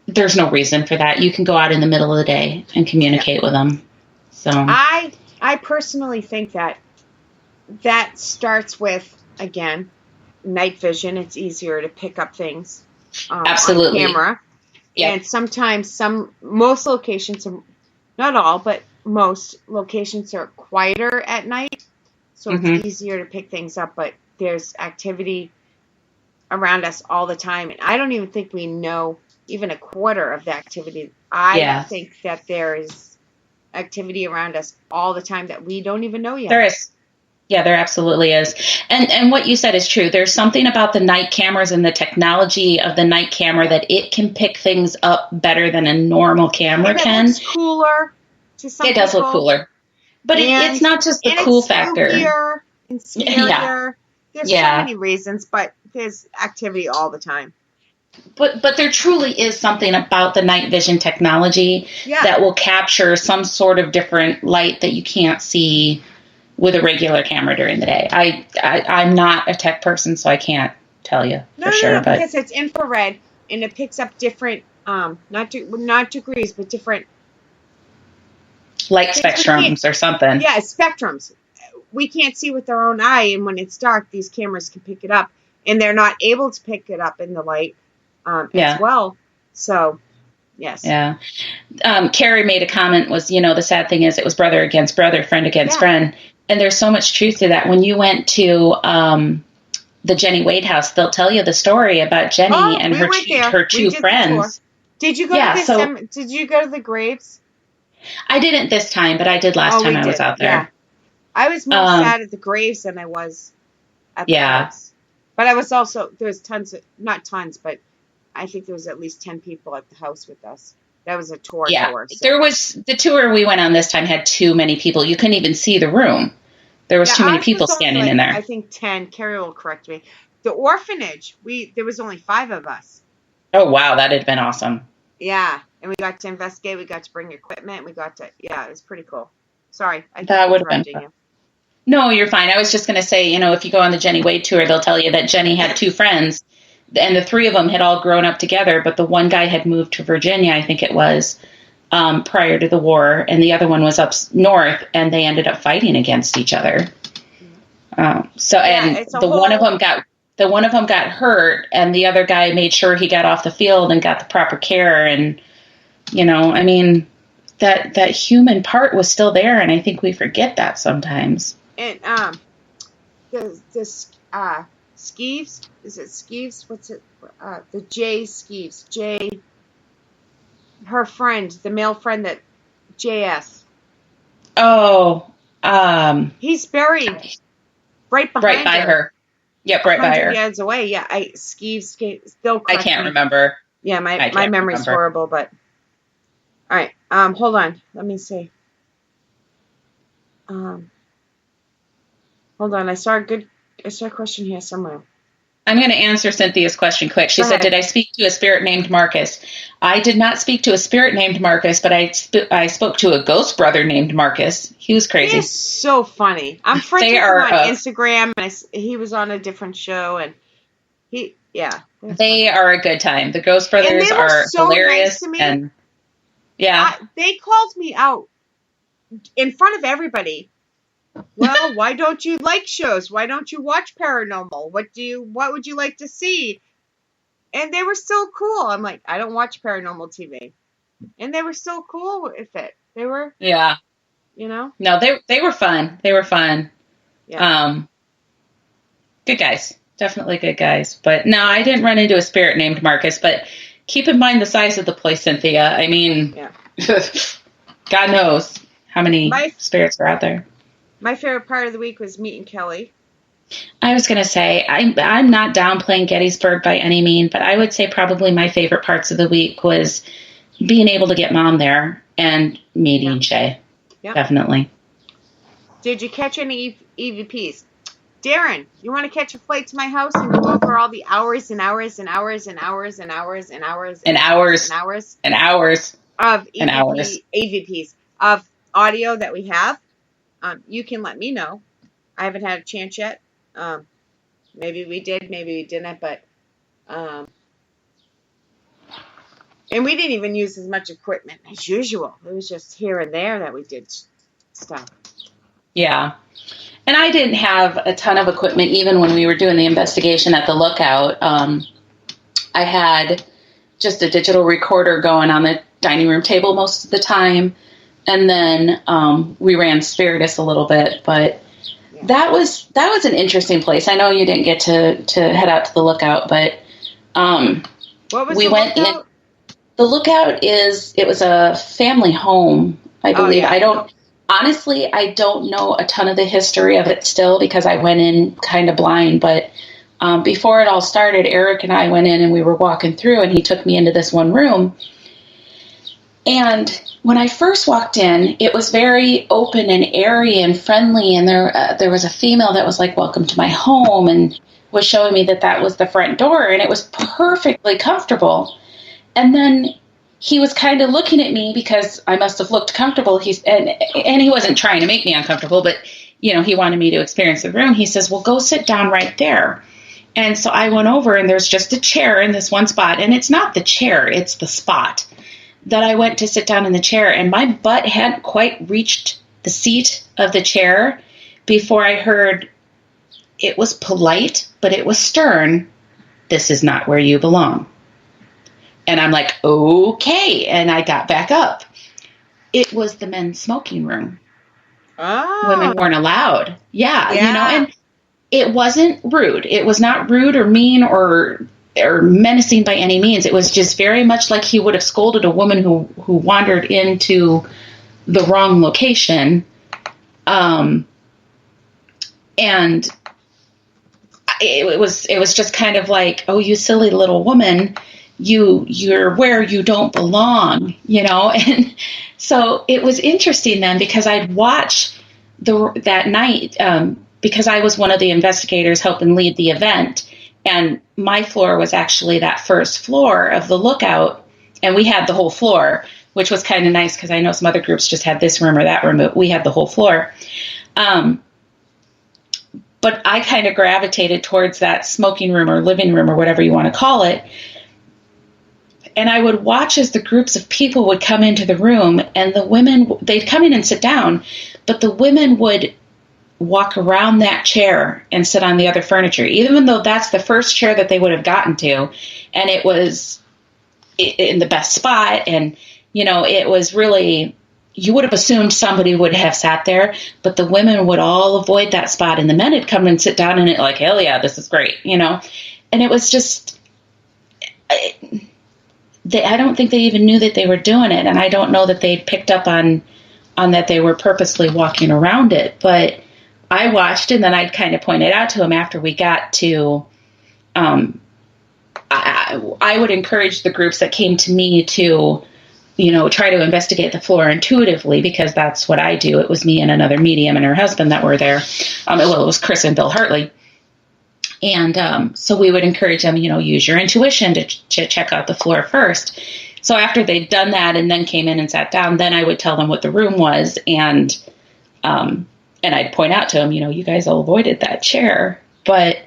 there's no reason for that. You can go out in the middle of the day and communicate with them. So I personally think that starts with, again, night vision. It's easier to pick up things absolutely on camera. Yep. And sometimes most locations, not all, but most locations are quieter at night, so it's easier to pick things up. But there's activity around us all the time, and I don't even think we know even a quarter of the activity. I think that there is activity around us all the time that we don't even know yet. There is. Yeah, there absolutely is. And what you said is true. There's something about the night cameras and the technology of the night camera that it can pick things up better than a normal camera can. It looks cooler to some people. It does look cooler. But it's not just the cool factor. And scarier. Yeah. There's so many reasons, but there's activity all the time. But there truly is something about the night vision technology that will capture some sort of different light that you can't see with a regular camera during the day. I'm not a tech person, so I can't tell you for sure. No, because it's infrared and it picks up different, not degrees, but different light spectrums or something. Yeah, spectrums. We can't see with our own eye, and when it's dark, these cameras can pick it up, and they're not able to pick it up in the light as well. So, yes. Yeah. Carrie made a comment the sad thing is it was brother against brother, friend against friend. And there's so much truth to that. When you went to the Jenny Wade house, they'll tell you the story about Jenny and her two friends. Did you go to Did you go to the graves? I didn't this time, but I did last time I was out there. Yeah. I was more sad at the graves than I was at the house. But I was also, there was not tons, but I think there was at least 10 people at the house with us. That was a tour. So. There was the tour we went on this time had too many people. You couldn't even see the room. There was too many people standing in there. I think 10. Carrie will correct me. The orphanage, there was only 5 of us. Oh, wow. That had been awesome. Yeah. And we got to investigate. We got to bring equipment. It was pretty cool. Sorry. That would have been fun. No, you're fine. I was just going to say, if you go on the Jenny Wade tour, they'll tell you that Jenny had 2 friends. And the 3 of them had all grown up together, but the one guy had moved to Virginia, I think it was, prior to the war, and the other one was up north, and they ended up fighting against each other. One of them got hurt, and the other guy made sure he got off the field and got the proper care, and that human part was still there, and I think we forget that sometimes. And Skeeves? Is it Skeeves? What's it? The Jay Skeeves. Her friend, the male friend that JS. Oh. He's buried right by her. Yep, right by her. 100 yards away. Yeah, Skeeves. I can't remember. Yeah, my memory's horrible, but. All right. Hold on. Let me see. Hold on. I saw a question here somewhere. I'm going to answer Cynthia's question quick. She said, did I speak to a spirit named Marcus? I did not speak to a spirit named Marcus, but I spoke to a ghost brother named Marcus. He was crazy. He is so funny. I'm friends with him on Instagram, and he was on a different show, and they are a good time. The ghost brothers are so hilarious. Nice to me. And they called me out in front of everybody Well, why don't you like shows? Why don't you watch paranormal? What would you like to see? And they were so cool. I'm like, I don't watch paranormal TV. And they were so cool with it. They were, Yeah. No, they were fun. They were fun. Yeah. Good guys. Definitely good guys. But no, I didn't run into a spirit named Marcus, but keep in mind the size of the place, Cynthia. I mean, God knows how many spirits are out there. My favorite part of the week was meeting Kelly. I was going to say, I'm not downplaying Gettysburg by any means, but I would say probably my favorite parts of the week was being able to get Mom there and meeting Shay. Yeah. Definitely. Did you catch any EVPs? Darren, you want to catch a flight to my house and go over all the hours and hours and hours and hours and hours and hours and hours and hours and hours of EVPs of audio that we have? You can let me know. I haven't had a chance yet. Maybe we did, maybe we didn't, but and we didn't even use as much equipment as usual. It was just here and there that we did stuff. Yeah. And I didn't have a ton of equipment even when we were doing the investigation at the lookout. I had just a digital recorder going on the dining room table most of the time. And then we ran Spiritus a little bit, but that was an interesting place. I know you didn't get to head out to the lookout, but what was we went lookout? The lookout it was a family home, I believe. Oh, yeah. I don't know a ton of the history of it still because I went in kind of blind, but before it all started, Eric and I went in and we were walking through and he took me into this one room. And when I first walked in, it was very open and airy and friendly. And there was a female that was like, "Welcome to my home," and was showing me that was the front door. And it was perfectly comfortable. And then he was kind of looking at me because I must have looked comfortable. And he wasn't trying to make me uncomfortable, but he wanted me to experience the room. He says, "Well, go sit down right there." And so I went over and there's just a chair in this one spot. And it's not the chair, it's the spot that I went to sit down in the chair. And my butt hadn't quite reached the seat of the chair before I heard it was polite, but it was stern. "This is not where you belong." And I'm like, okay. And I got back up. It was the men's smoking room. Oh. Women weren't allowed. Yeah. And it wasn't rude. It was not rude or mean or menacing by any means. It was just very much like he would have scolded a woman who wandered into the wrong location. And it was just kind of like, "Oh, you silly little woman. You're where you don't belong," and so it was interesting then because I'd watch that night because I was one of the investigators helping lead the event, and my floor was actually that first floor of the lookout, and we had the whole floor, which was kind of nice because I know some other groups just had this room or that room, but we had the whole floor. But I kind of gravitated towards that smoking room or living room or whatever you want to call it. And I would watch as the groups of people would come into the room, and the women, they'd come in and sit down, but the women would walk around that chair and sit on the other furniture, even though that's the first chair that they would have gotten to. And it was in the best spot. And, it was really, you would have assumed somebody would have sat there, but the women would all avoid that spot. And the men would come and sit down in it like, hell yeah, this is great, And it was just... I don't think they even knew that they were doing it, and I don't know that they'd picked up on that they were purposely walking around it. But I watched, and then I'd kind of point it out to them after we got to. I would encourage the groups that came to me to, try to investigate the floor intuitively because that's what I do. It was me and another medium and her husband that were there. It was Chris and Bill Hartley. And so we would encourage them, use your intuition to check out the floor first. So after they'd done that and then came in and sat down, then I would tell them what the room was. And I'd point out to them, you guys all avoided that chair. But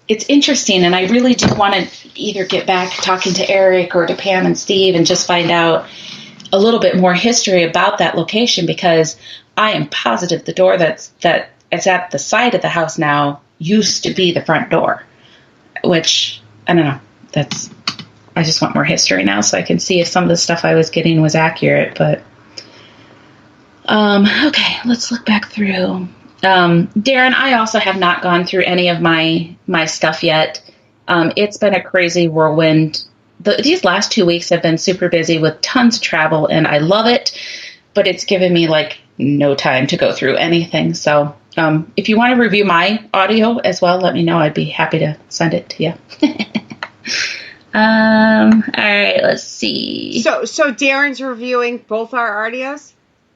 it's interesting. And I really do want to either get back talking to Eric or to Pam and Steve and just find out a little bit more history about that location, because I am positive the door that is at the side of the house now used to be the front door, which, I don't know, I just want more history now so I can see if some of the stuff I was getting was accurate, but, okay, let's look back through. Darren, I also have not gone through any of my stuff yet. It's been a crazy whirlwind. These last 2 weeks have been super busy with tons of travel, and I love it, but it's given me like no time to go through anything. So if you want to review my audio as well, let me know. I'd be happy to send it to you. All right, let's see. So Darren's reviewing both our audios?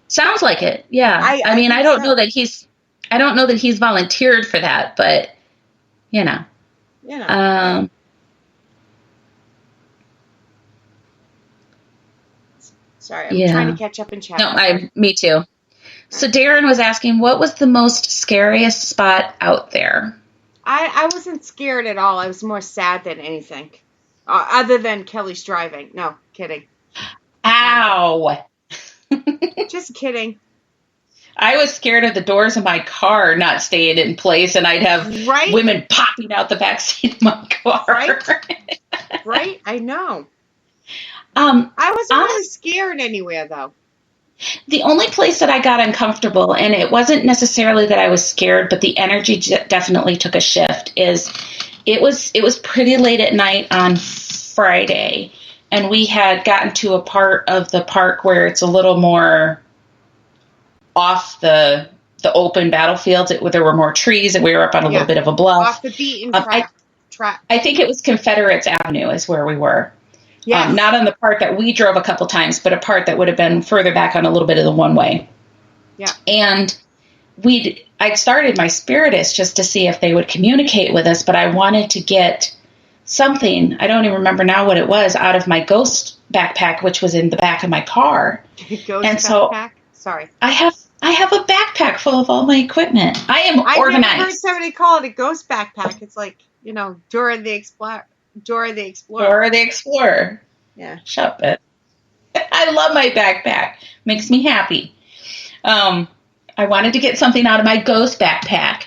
Sounds like it. Yeah. I mean, I don't know that he's volunteered for that, but you know. Sorry, I'm trying to catch up in chat. No, me too. So Darren was asking, what was the most scariest spot out there? I wasn't scared at all. I was more sad than anything. Other than Kelly's driving. No, kidding. Ow. Just kidding. I was scared of the doors of my car not staying in place, and I'd have women popping out the backseat of my car. Right? I know. I wasn't really scared anywhere, though. The only place that I got uncomfortable, and it wasn't necessarily that I was scared, but the energy definitely took a shift, is it was pretty late at night on Friday, and we had gotten to a part of the park where it's a little more off the open battlefields. There were more trees, and we were up on a little bit of a bluff. Off the beaten track. I think it was Confederates Avenue is where we were. Yeah. Not on the part that we drove a couple times, but a part that would have been further back on a little bit of the one-way. Yeah. And I'd started my Spiritist just to see if they would communicate with us, but I wanted to get something, I don't even remember now what it was, out of my ghost backpack, which was in the back of my car. Backpack? Sorry. I have a backpack full of all my equipment. I am organized. I've never heard somebody call it a ghost backpack. It's like, Dora the Explorer. Dora the Explorer. Yeah. Shut it. I love my backpack. Makes me happy. I wanted to get something out of my ghost backpack.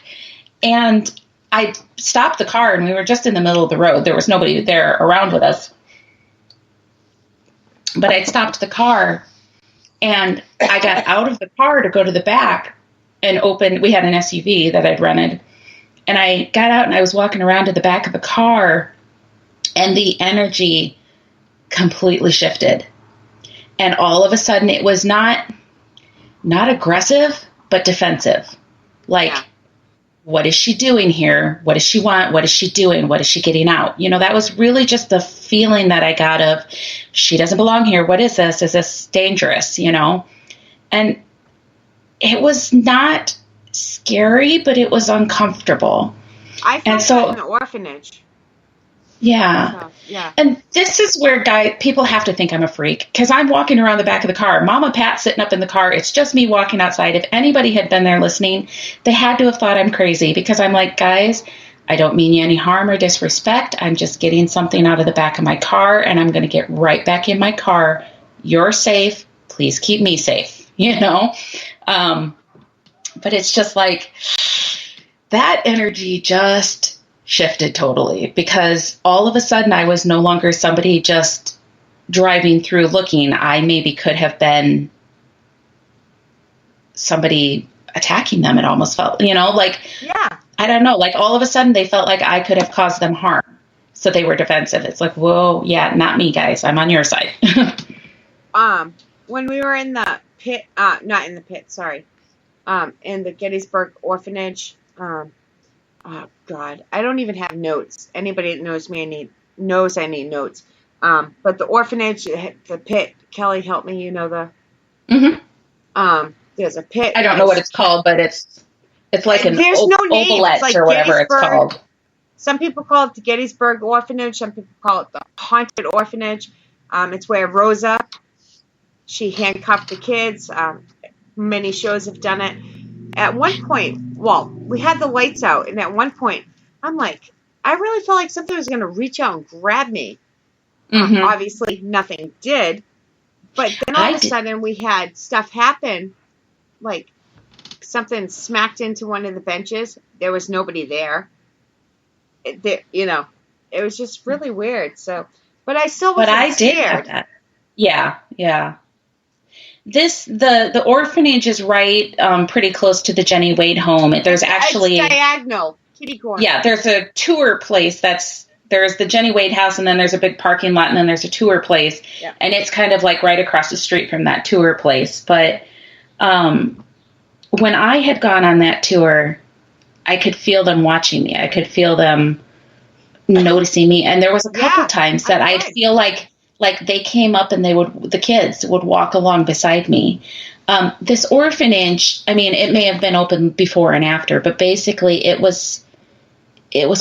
And I stopped the car, and we were just in the middle of the road. There was nobody there around with us. But I stopped the car, and I got out of the car to go to the back and open. We had an SUV that I'd rented. And I got out, and I was walking around to the back of the car, and the energy completely shifted. And all of a sudden, it was not aggressive, but defensive. Like, What is she doing here? What does she want? What is she doing? What is she getting out? That was really just the feeling that I got of, she doesn't belong here. What is this? Is this dangerous? And it was not scary, but it was uncomfortable. I felt that in the orphanage. Yeah. Yeah. And this is where people have to think I'm a freak, because I'm walking around the back of the car. Mama Pat's sitting up in the car. It's just me walking outside. If anybody had been there listening, they had to have thought I'm crazy, because I'm like, guys, I don't mean you any harm or disrespect. I'm just getting something out of the back of my car, and I'm going to get right back in my car. You're safe. Please keep me safe, But it's just like that energy just shifted totally, because all of a sudden I was no longer somebody just driving through looking. I maybe could have been somebody attacking them. It almost felt, I don't know, like all of a sudden they felt like I could have caused them harm. So they were defensive. It's like, whoa, yeah, not me, guys. I'm on your side. When we were in the pit, not in the pit, sorry, in the Gettysburg orphanage, oh God, I don't even have notes. Anybody that knows me knows I need notes. But the orphanage, the pit, Kelly, help me. There's a pit. I don't know what it's called, but it's like an ovalette like or whatever it's called. Some people call it the Gettysburg Orphanage. Some people call it the Haunted Orphanage. It's where Rosa, she handcuffed the kids. Many shows have done it. At one point, we had the lights out, and at one point, I'm like, I really felt like something was going to reach out and grab me. Obviously, nothing did. But then all of a sudden, we had stuff happen. Like, something smacked into one of the benches. There was nobody there. It was just really weird. So, but I still wasn't But I scared. did have that. Yeah. The orphanage is right pretty close to the Jenny Wade home. There's actually it's diagonal, kitty corner. Yeah, there's a tour place there's the Jenny Wade house, and then there's a big parking lot, and then there's a tour place. Yeah. And it's kind of like right across the street from that tour place. But when I had gone on that tour, I could feel them watching me. I could feel them noticing me. And there was a couple times that I'd feel like they came up and the kids would walk along beside me. This orphanage, I mean, it may have been open before and after, but basically it was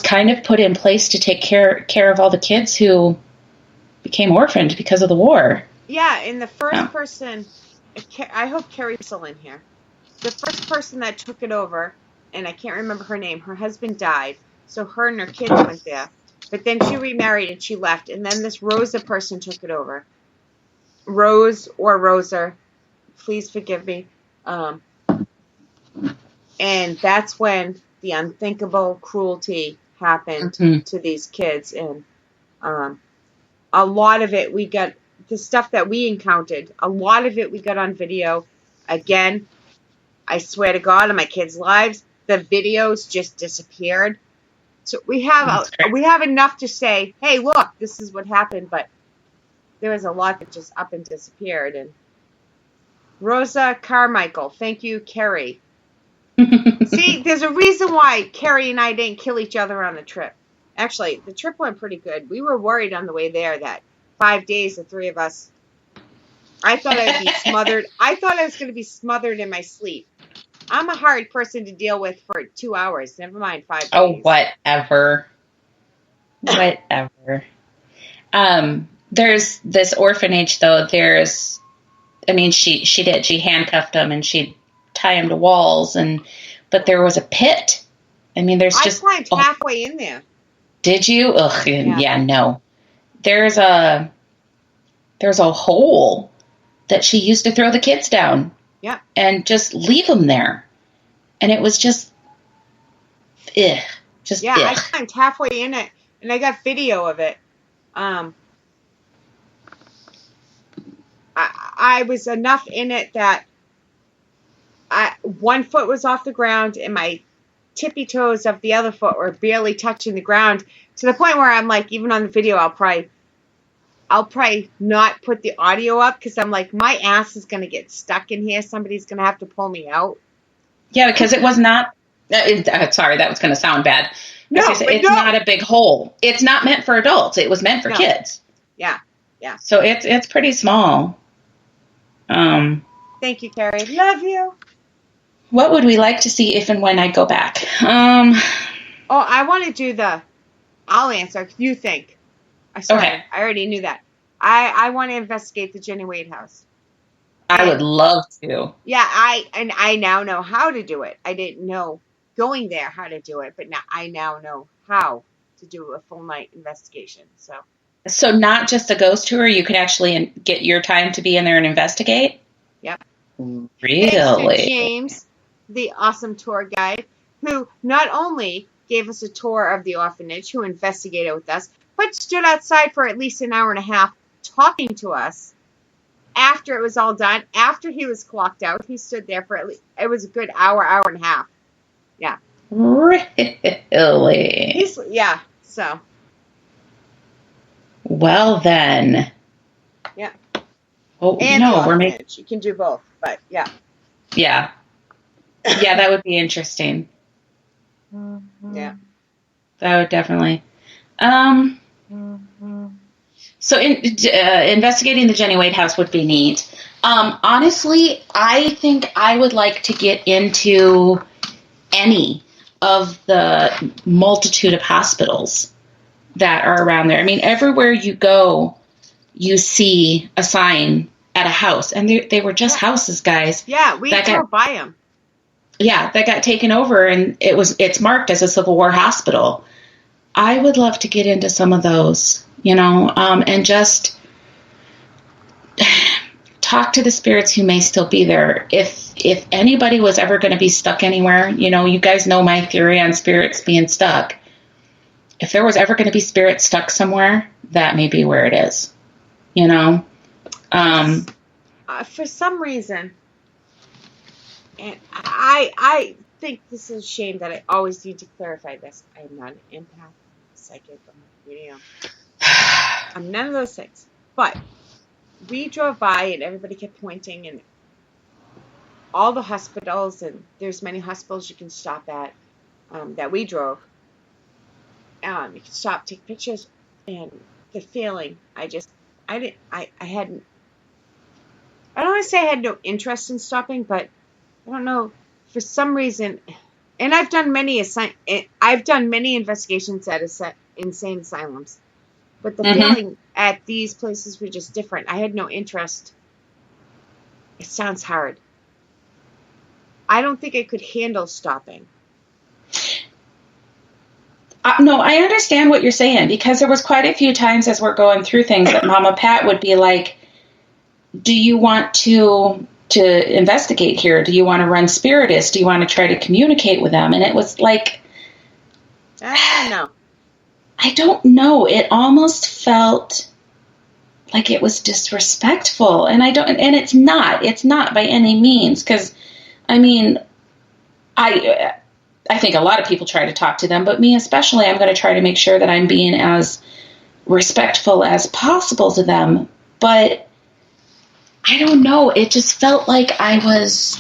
kind of put in place to take care of all the kids who became orphaned because of the war. Yeah, and the first person, I hope Carrie's still in here. The first person that took it over, and I can't remember her name, her husband died, so her and her kids went there. But then she remarried and she left, and then this Rosa person took it over. Rose or Rosa, please forgive me. And that's when the unthinkable cruelty happened to these kids. And a lot of it, we got the stuff that we encountered. A lot of it we got on video. Again, I swear to God, on my kids' lives, the videos just disappeared. So we have enough to say, hey, look, this is what happened. But there was a lot that just up and disappeared. And Rosa Carmichael, thank you, Carrie. See, there's a reason why Carrie and I didn't kill each other on the trip. Actually, the trip went pretty good. We were worried on the way there that 5 days, the three of us, I thought I'd be smothered. I thought I was going to be smothered in my sleep. I'm a hard person to deal with for 2 hours. Never mind 5 days. Oh, whatever. There's this orphanage, though. She handcuffed them and she'd tie them to walls, but there was a pit. I mean, I climbed halfway in there. Did you? Ugh, yeah, no. There's a hole that she used to throw the kids down. Yeah. And just leave them there. And it was just, I climbed halfway in it, and I got video of it. I was enough in it that one foot was off the ground, and my tippy toes of the other foot were barely touching the ground, to the point where I'm like, even on the video, I'll probably not put the audio up, because I'm like, my ass is going to get stuck in here. Somebody's going to have to pull me out. Yeah, because it was not, sorry, that was going to sound bad. It's not a big hole. It's not meant for adults. It was meant for kids. Yeah. So it's pretty small. Thank you, Carrie. Love you. What would we like to see if and when I go back? I want to do I'll answer. You think. Sorry, okay. I already knew that. I want to investigate the Jenny Wade house. I would love to. Yeah, I now know how to do it. I didn't know going there how to do it, but now I know how to do a full night investigation. So not just a ghost tour, you could actually get your time to be in there and investigate? Yep. Really? Thanks to James, the awesome tour guide, who not only gave us a tour of the orphanage, who investigated with us, but stood outside for at least an hour and a half talking to us after it was all done. After he was clocked out, he stood there for it was a good hour and a half. Yeah. Really? So. Well, then. Yeah. Oh, and no, we're making. You can do both, but yeah. Yeah. Yeah, that would be interesting. Yeah. That would definitely. So investigating the Jenny Wade house would be neat. Honestly, I think I would like to get into any of the multitude of hospitals that are around there. I mean, everywhere you go, you see a sign at a house, and they were just houses, guys. Yeah, we drove by them. Yeah, that got taken over, and it's marked as a Civil War hospital. I would love to get into some of those, and just talk to the spirits who may still be there. If anybody was ever going to be stuck anywhere, you guys know my theory on spirits being stuck. If there was ever going to be spirits stuck somewhere, that may be where it is. For some reason, and I think this is a shame that I always need to clarify this. I am not an empath, psychic, I'm a medium. I'm none of those things. But we drove by and everybody kept pointing, and all the hospitals, and there's many hospitals you can stop at that we drove. You can stop, take pictures, and the feeling. I don't want to say I had no interest in stopping, but I don't know, for some reason, and I've done many investigations at insane asylums, but the feeling at these places were just different. I had no interest. It sounds hard. I don't think I could handle stopping. No, I understand what you're saying, because there was quite a few times as we're going through things that Mama Pat would be like, do you want to investigate here? Do you want to run spiritists? Do you want to try to communicate with them? And it was like, I don't know. I don't know. It almost felt like it was disrespectful. And it's not by any means. Cause I mean, I think a lot of people try to talk to them, but me especially, I'm going to try to make sure that I'm being as respectful as possible to them. But I don't know. It just felt like I was,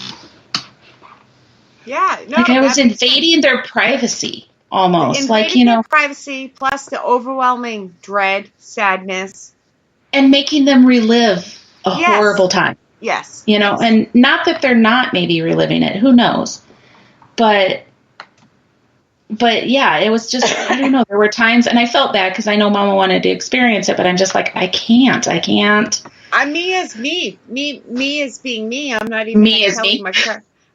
I was invading their privacy almost. Invading their privacy, plus the overwhelming dread, sadness, and making them relive a horrible time. Yes. And not that they're not maybe reliving it. Who knows? But yeah, it was just, I don't know. There were times, and I felt bad because I know Mama wanted to experience it, but I'm just like, I can't. Me as me. Me as being me. I'm not even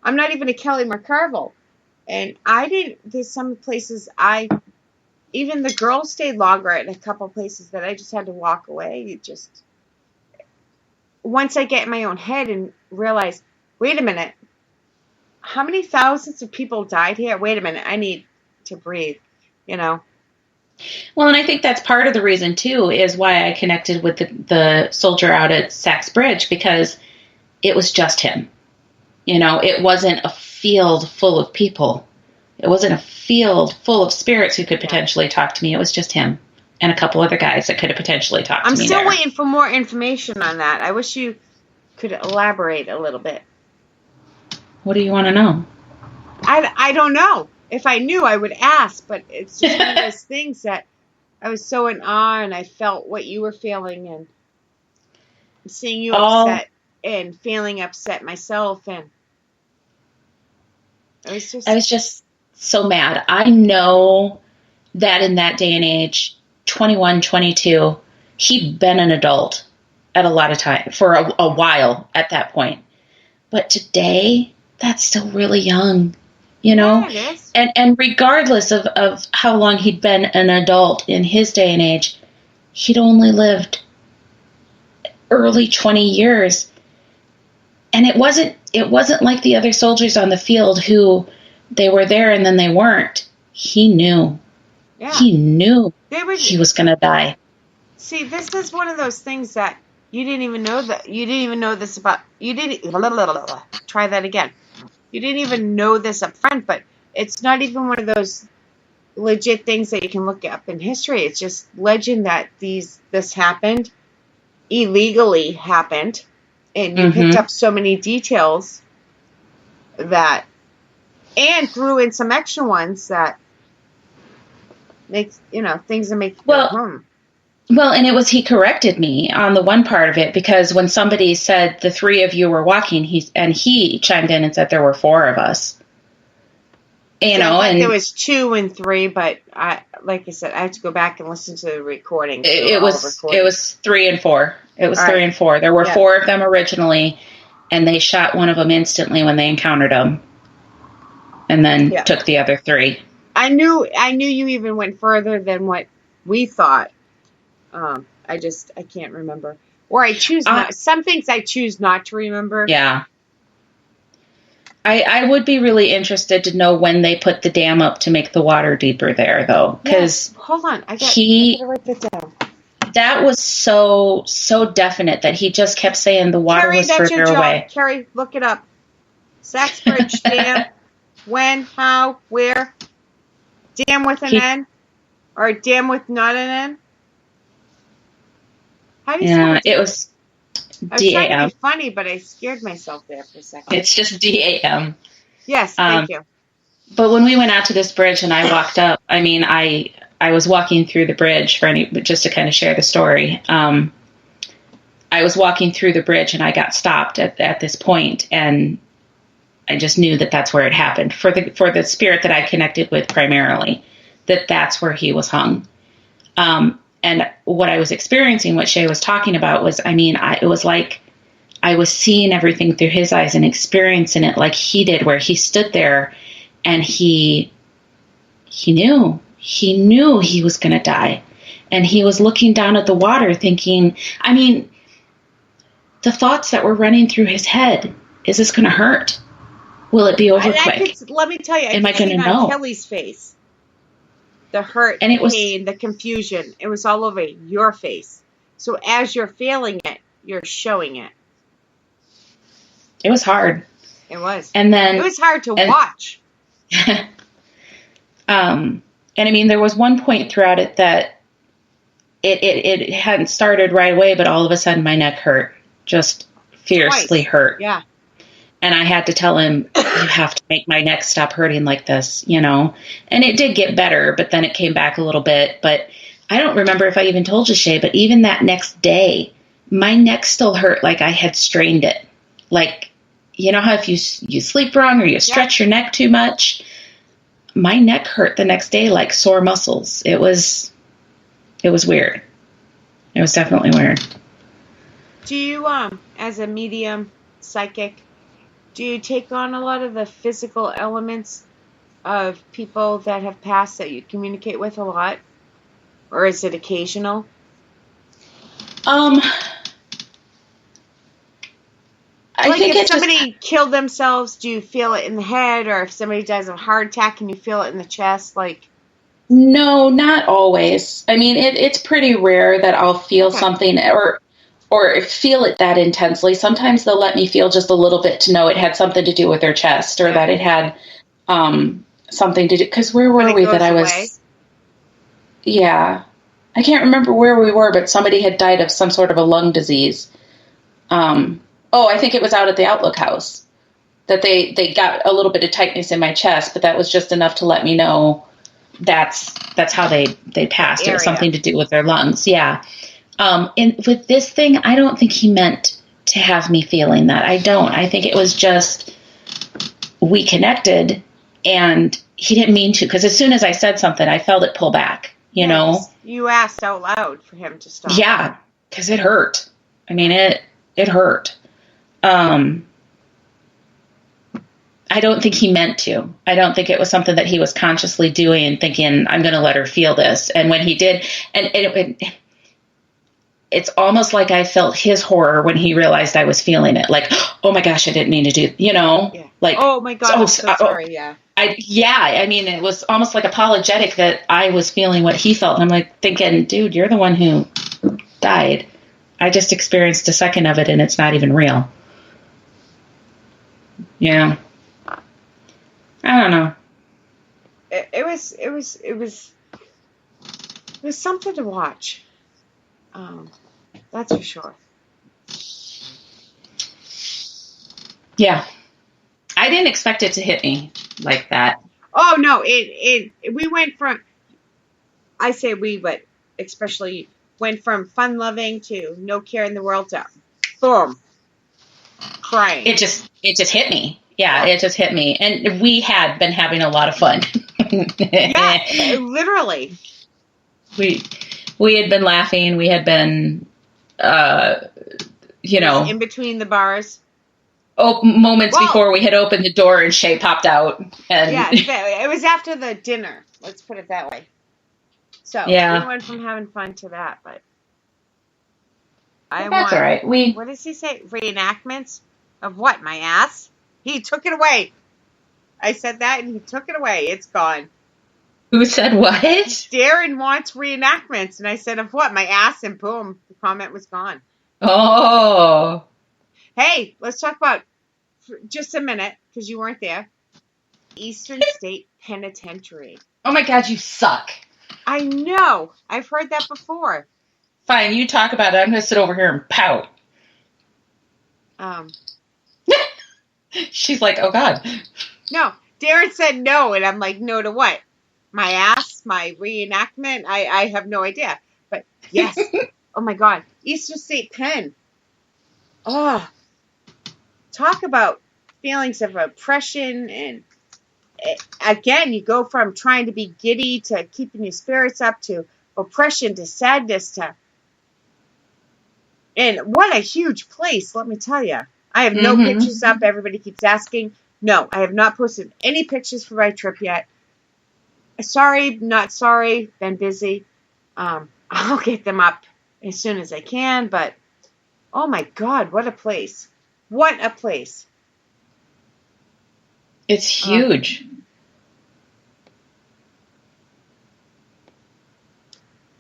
I'm not even a Kelly McCarville. And there's some places even the girls stayed longer at a couple places that I just had to walk away. Once I get in my own head and realize, wait a minute, how many thousands of people died here? Wait a minute, I need to breathe, Well, and I think that's part of the reason too, is why I connected with the soldier out at Sachs Bridge, because it was just him. It wasn't a field full of people. It wasn't a field full of spirits who could potentially talk to me. It was just him and a couple other guys that could have potentially talked to me. I'm still waiting for more information on that. I wish you could elaborate a little bit. What do you want to know? I don't know. If I knew, I would ask, but it's just one of those things that I was so in awe, and I felt what you were feeling, and seeing you upset and feeling upset myself, and I was just so mad. I know that in that day and age, 21, 22, he'd been an adult at a lot of time, for a while at that point. But today, that's still really young, Yeah, it is. And regardless of how long he'd been an adult in his day and age, he'd only lived early 20 years. And it wasn't like the other soldiers on the field who they were there and then they weren't. He knew. Yeah. He knew he was going to die. See, this is one of those things that you didn't even know this about. Try that again. You didn't even know this up front, but it's not even one of those legit things that you can look up in history. It's just legend that this happened, illegally happened, and you picked up so many details that, and threw in some extra ones that makes, things that make you go, Well, and he corrected me on the one part of it, because when somebody said the three of you were walking, he chimed in and said there were four of us. And there was 2 and 3, but like I said, I have to go back and listen to the recording. It was 3 and 4. It was 3 and 4. There were 4 of them originally, and they shot one of them instantly when they encountered them, and then took the other 3. I knew you even went further than what we thought. I can't remember. Or I choose not. Some things I choose not to remember. Yeah. I would be really interested to know when they put the dam up to make the water deeper there, though. Because hold on. I gotta write that down. That was so definite that he just kept saying the water Carrie, was that's further your job. away. Carrie, look it up. Saxbridge Dam. When, how, where? Dam with an N? Or dam with not an N? How do you say it? It was I was D-A-M. trying to be funny, but I scared myself there for a second. It's just D-A-M. Yes, thank you. But when we went out to this bridge and I walked up, I mean, I was walking through the bridge just to kind of share the story. I was walking through the bridge and I got stopped at this point, and I just knew that that's where it happened for the spirit that I connected with primarily, that's where he was hung. And what I was experiencing, what Shay was talking about was, I mean, it was like I was seeing everything through his eyes and experiencing it like he did, where he stood there and he knew he was going to die. And he was looking down at the water thinking, I mean, the thoughts that were running through his head, is this going to hurt? Will it be over quick? Let me tell you, Am I going to know? Kelly's face. The hurt, and the pain, the confusion. It was all over your face. So as you're feeling it, you're showing it. It was hard. It was. And then it was hard to watch. And I mean, there was one point throughout it that it hadn't started right away, but all of a sudden my neck hurt, just fiercely hurt. Yeah. And I had to tell him, you have to make my neck stop hurting like this, you know. And it did get better, but then it came back a little bit. But I don't remember if I even told you, Shay, but even that next day, my neck still hurt like I had strained it. Like, you know how if you sleep wrong or you stretch your neck too much? My neck hurt the next day like sore muscles. It was weird. It was definitely weird. Do you, as a medium psychic, do you take on a lot of the physical elements of people that have passed that you communicate with a lot? Or is it occasional? I think if somebody killed themselves, do you feel it in the head? Or if somebody dies of a heart attack, can you feel it in the chest? No, not always. I mean, it's pretty rare that I'll feel something or feel it that intensely. Sometimes they'll let me feel just a little bit to know it had something to do with their chest, or that it had something to do. Because where were we that I was? Away. Yeah, I can't remember where we were, but somebody had died of some sort of a lung disease. I think it was out at the Outlook House that they got a little bit of tightness in my chest, but that was just enough to let me know that's how they passed. It was something to do with their lungs. Yeah. And with this thing, I don't think he meant to have me feeling that. I don't. I think it was just we connected, and he didn't mean to. Because as soon as I said something, I felt it pull back. You know. You asked out loud for him to stop. Yeah, because it hurt. I mean, it hurt. I don't think he meant to. I don't think it was something that he was consciously doing and thinking, I'm going to let her feel this. And when he did, and it's almost like I felt his horror when he realized I was feeling it. Like, oh my gosh, I didn't mean to do, like, oh my God, I'm so sorry. Yeah. I mean, it was almost like apologetic that I was feeling what he felt. And I'm like thinking, dude, you're the one who died. I just experienced a second of it and it's not even real. Yeah. I don't know. It was something to watch. That's for sure. Yeah. I didn't expect it to hit me like that. Oh no, we went from, I say we, but especially went from fun loving to no care in the world to boom, crying. It just hit me. Yeah, it just hit me. And we had been having a lot of fun. Yeah, literally. We had been laughing. We had been, in between the bars. Moments before we had opened the door and Shay popped out. And yeah, it was after the dinner. Let's put it that way. So we went from having fun to that, but That's all right. What does he say? Reenactments of what? My ass? He took it away. I said that, and he took it away. It's gone. Who said what? Darren wants reenactments, and I said, of what? My ass, and boom, the comment was gone. Oh. Hey, let's talk about, for just a minute, because you weren't there, Eastern State Penitentiary. Oh my God, you suck. I know. I've heard that before. Fine, you talk about it. I'm going to sit over here and pout. She's like, oh God. No, Darren said no, and I'm like, no to what? My ass? My reenactment? I have no idea. But yes. Oh my God. Eastern State Pen. Oh. Talk about feelings of oppression, and again, you go from trying to be giddy to keeping your spirits up to oppression to sadness to, and what a huge place, let me tell you. I have no pictures up. Everybody keeps asking. No, I have not posted any pictures for my trip yet. Sorry, not sorry. Been busy. I'll get them up as soon as I can, but oh my God, what a place. What a place. It's huge.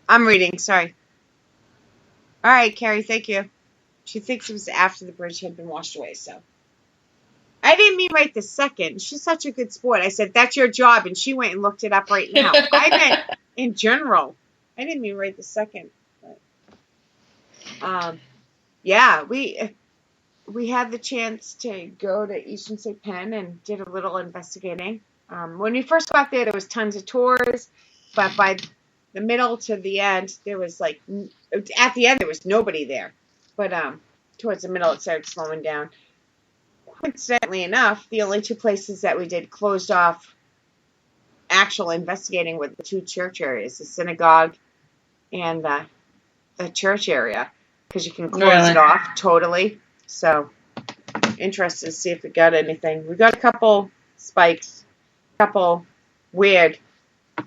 I'm reading, sorry. All right, Carrie, thank you. She thinks it was after the bridge had been washed away, so. I didn't mean right this second. She's such a good sport. I said, that's your job, and she went and looked it up right now. I meant in general. I didn't mean right this second. But, yeah, we had the chance to go to Eastern State Penn and did a little investigating. When we first got there was tons of tours, but by the middle to the end, there was at the end, there was nobody there. But towards the middle, it started slowing down. Coincidentally enough, the only two places that we did closed off actual investigating were the two church areas, the synagogue and the church area, because you can close it off totally. So, interested to see if we got anything. We got a couple spikes, a couple weird,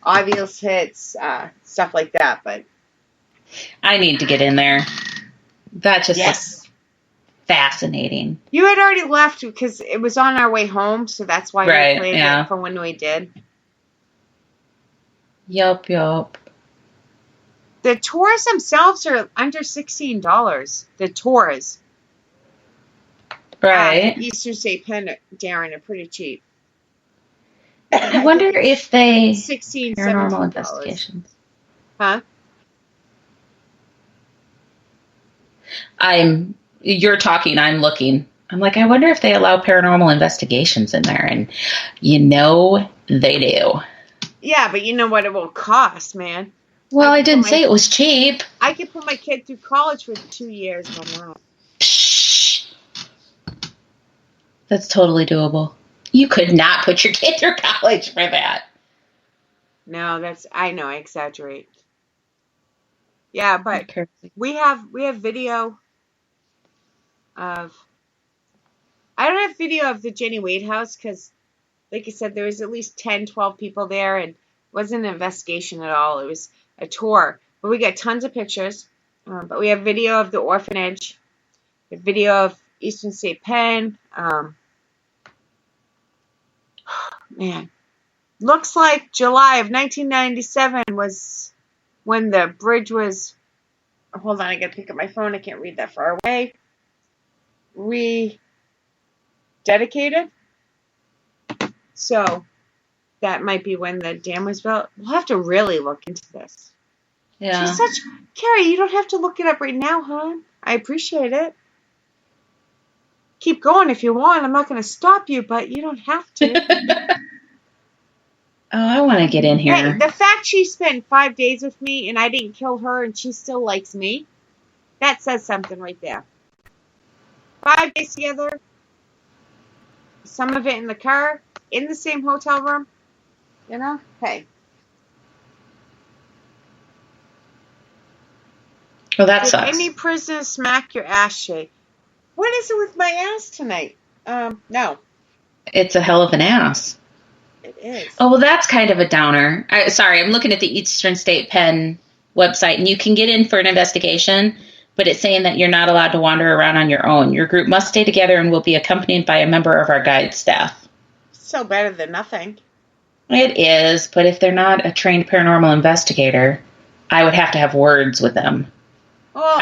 obvious hits, stuff like that. But I need to get in there. That just looks fascinating. You had already left because it was on our way home, so that's why we played it for when we did. Yup. The tours themselves are under $16. The tours. Right. Eastern State Penn, Darren, are pretty cheap. I wonder if they... $16, paranormal $17. investigations. Huh? You're talking, I'm looking. I'm like, I wonder if they allow paranormal investigations in there. And they do. Yeah, but you know what it will cost, man. Well, I didn't say it was cheap. I could put my kid through college for 2 years on that. Psh. That's totally doable. You could not put your kid through college for that. No, I know, I exaggerate. Yeah, but we have video of... I don't have video of the Jenny Wade house because, like I said, there was at least 10, 12 people there, and it wasn't an investigation at all. It was a tour. But we got tons of pictures. But we have video of the orphanage, the video of Eastern State Penn. Man. Looks like July of 1997 was when the bridge was... Hold on, I gotta pick up my phone. I can't read that far away. Rededicated. So that might be when the dam was built. We'll have to really look into this. Yeah. Carrie, you don't have to look it up right now, hon. I appreciate it. Keep going if you want. I'm not going to stop you, but you don't have to. Oh, I want to get in here. Hey, the fact she spent 5 days with me and I didn't kill her and she still likes me, that says something right there. 5 days together, some of it in the car, in the same hotel room, hey. Well, that Did sucks. any prisoner smack your ass, Shay? What is it with my ass tonight? No. It's a hell of an ass. It is. Oh, well, that's kind of a downer. Sorry, I'm looking at the Eastern State Penn website, and you can get in for an investigation, but it's saying that you're not allowed to wander around on your own. Your group must stay together and will be accompanied by a member of our guide staff. So better than nothing. It is, but if they're not a trained paranormal investigator, I would have to have words with them. Well,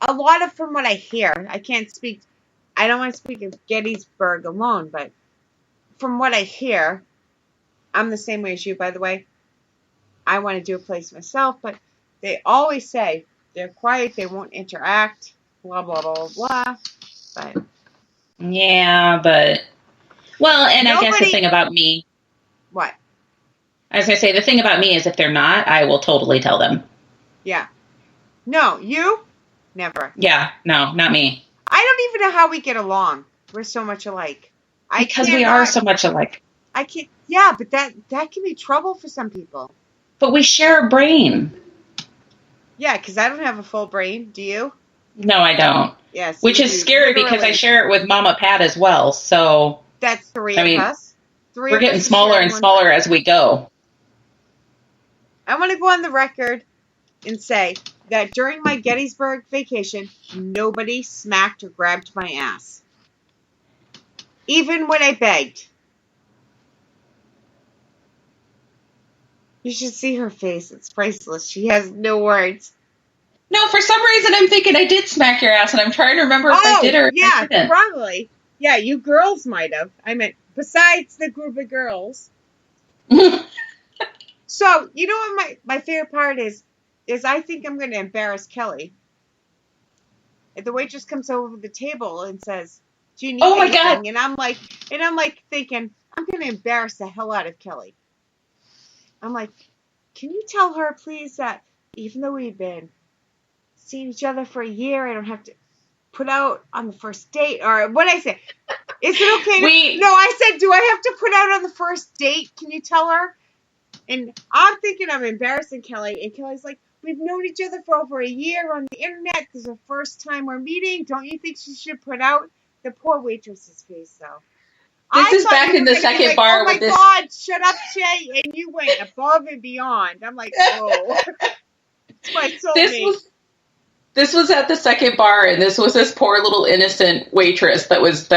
a lot of from what I hear, I don't want to speak of Gettysburg alone, but from what I hear, I'm the same way as you, by the way. I want to do a place myself, but they always say they're quiet, they won't interact, blah, blah, blah, blah. But yeah, well, and I guess the thing about me. What? I was going to say, the thing about me is if they're not, I will totally tell them. Yeah. No, you? Never. Yeah, no, not me. I don't even know how we get along. We're so much alike. Because we are so much alike. I can't. Yeah, but that can be trouble for some people. But we share a brain. Yeah, because I don't have a full brain. Do you? No, I don't. Yes. Which is scary because I share it with Mama Pat as well. So that's three of us. We're getting smaller and smaller as we go. I want to go on the record and say that during my Gettysburg vacation, nobody smacked or grabbed my ass. Even when I begged. You should see her face. It's priceless. She has no words. No, for some reason I'm thinking I did smack your ass, and I'm trying to remember if I did or if I didn't. Probably. Yeah, you girls might have. I meant, besides the group of girls. So, you know what my favorite part is I think I'm going to embarrass Kelly. If the waitress comes over the table and says, "Do you need anything?" God. And I'm like thinking, I'm going to embarrass the hell out of Kelly. I'm like, can you tell her, please, that even though we've been seeing each other for a year, I don't have to put out on the first date? Or what I say? Is it okay? No, I said, do I have to put out on the first date? Can you tell her? And I'm thinking I'm embarrassing Kelly. And Kelly's like, we've known each other for over a year on the internet. This is the first time we're meeting. Don't you think she should put out? The poor waitress's face, though. This is back in the second bar. Oh my God, shut up, Shay. And you went above and beyond. I'm like, oh. It's my soulmate. This was at the second bar, and this was this poor little innocent waitress that was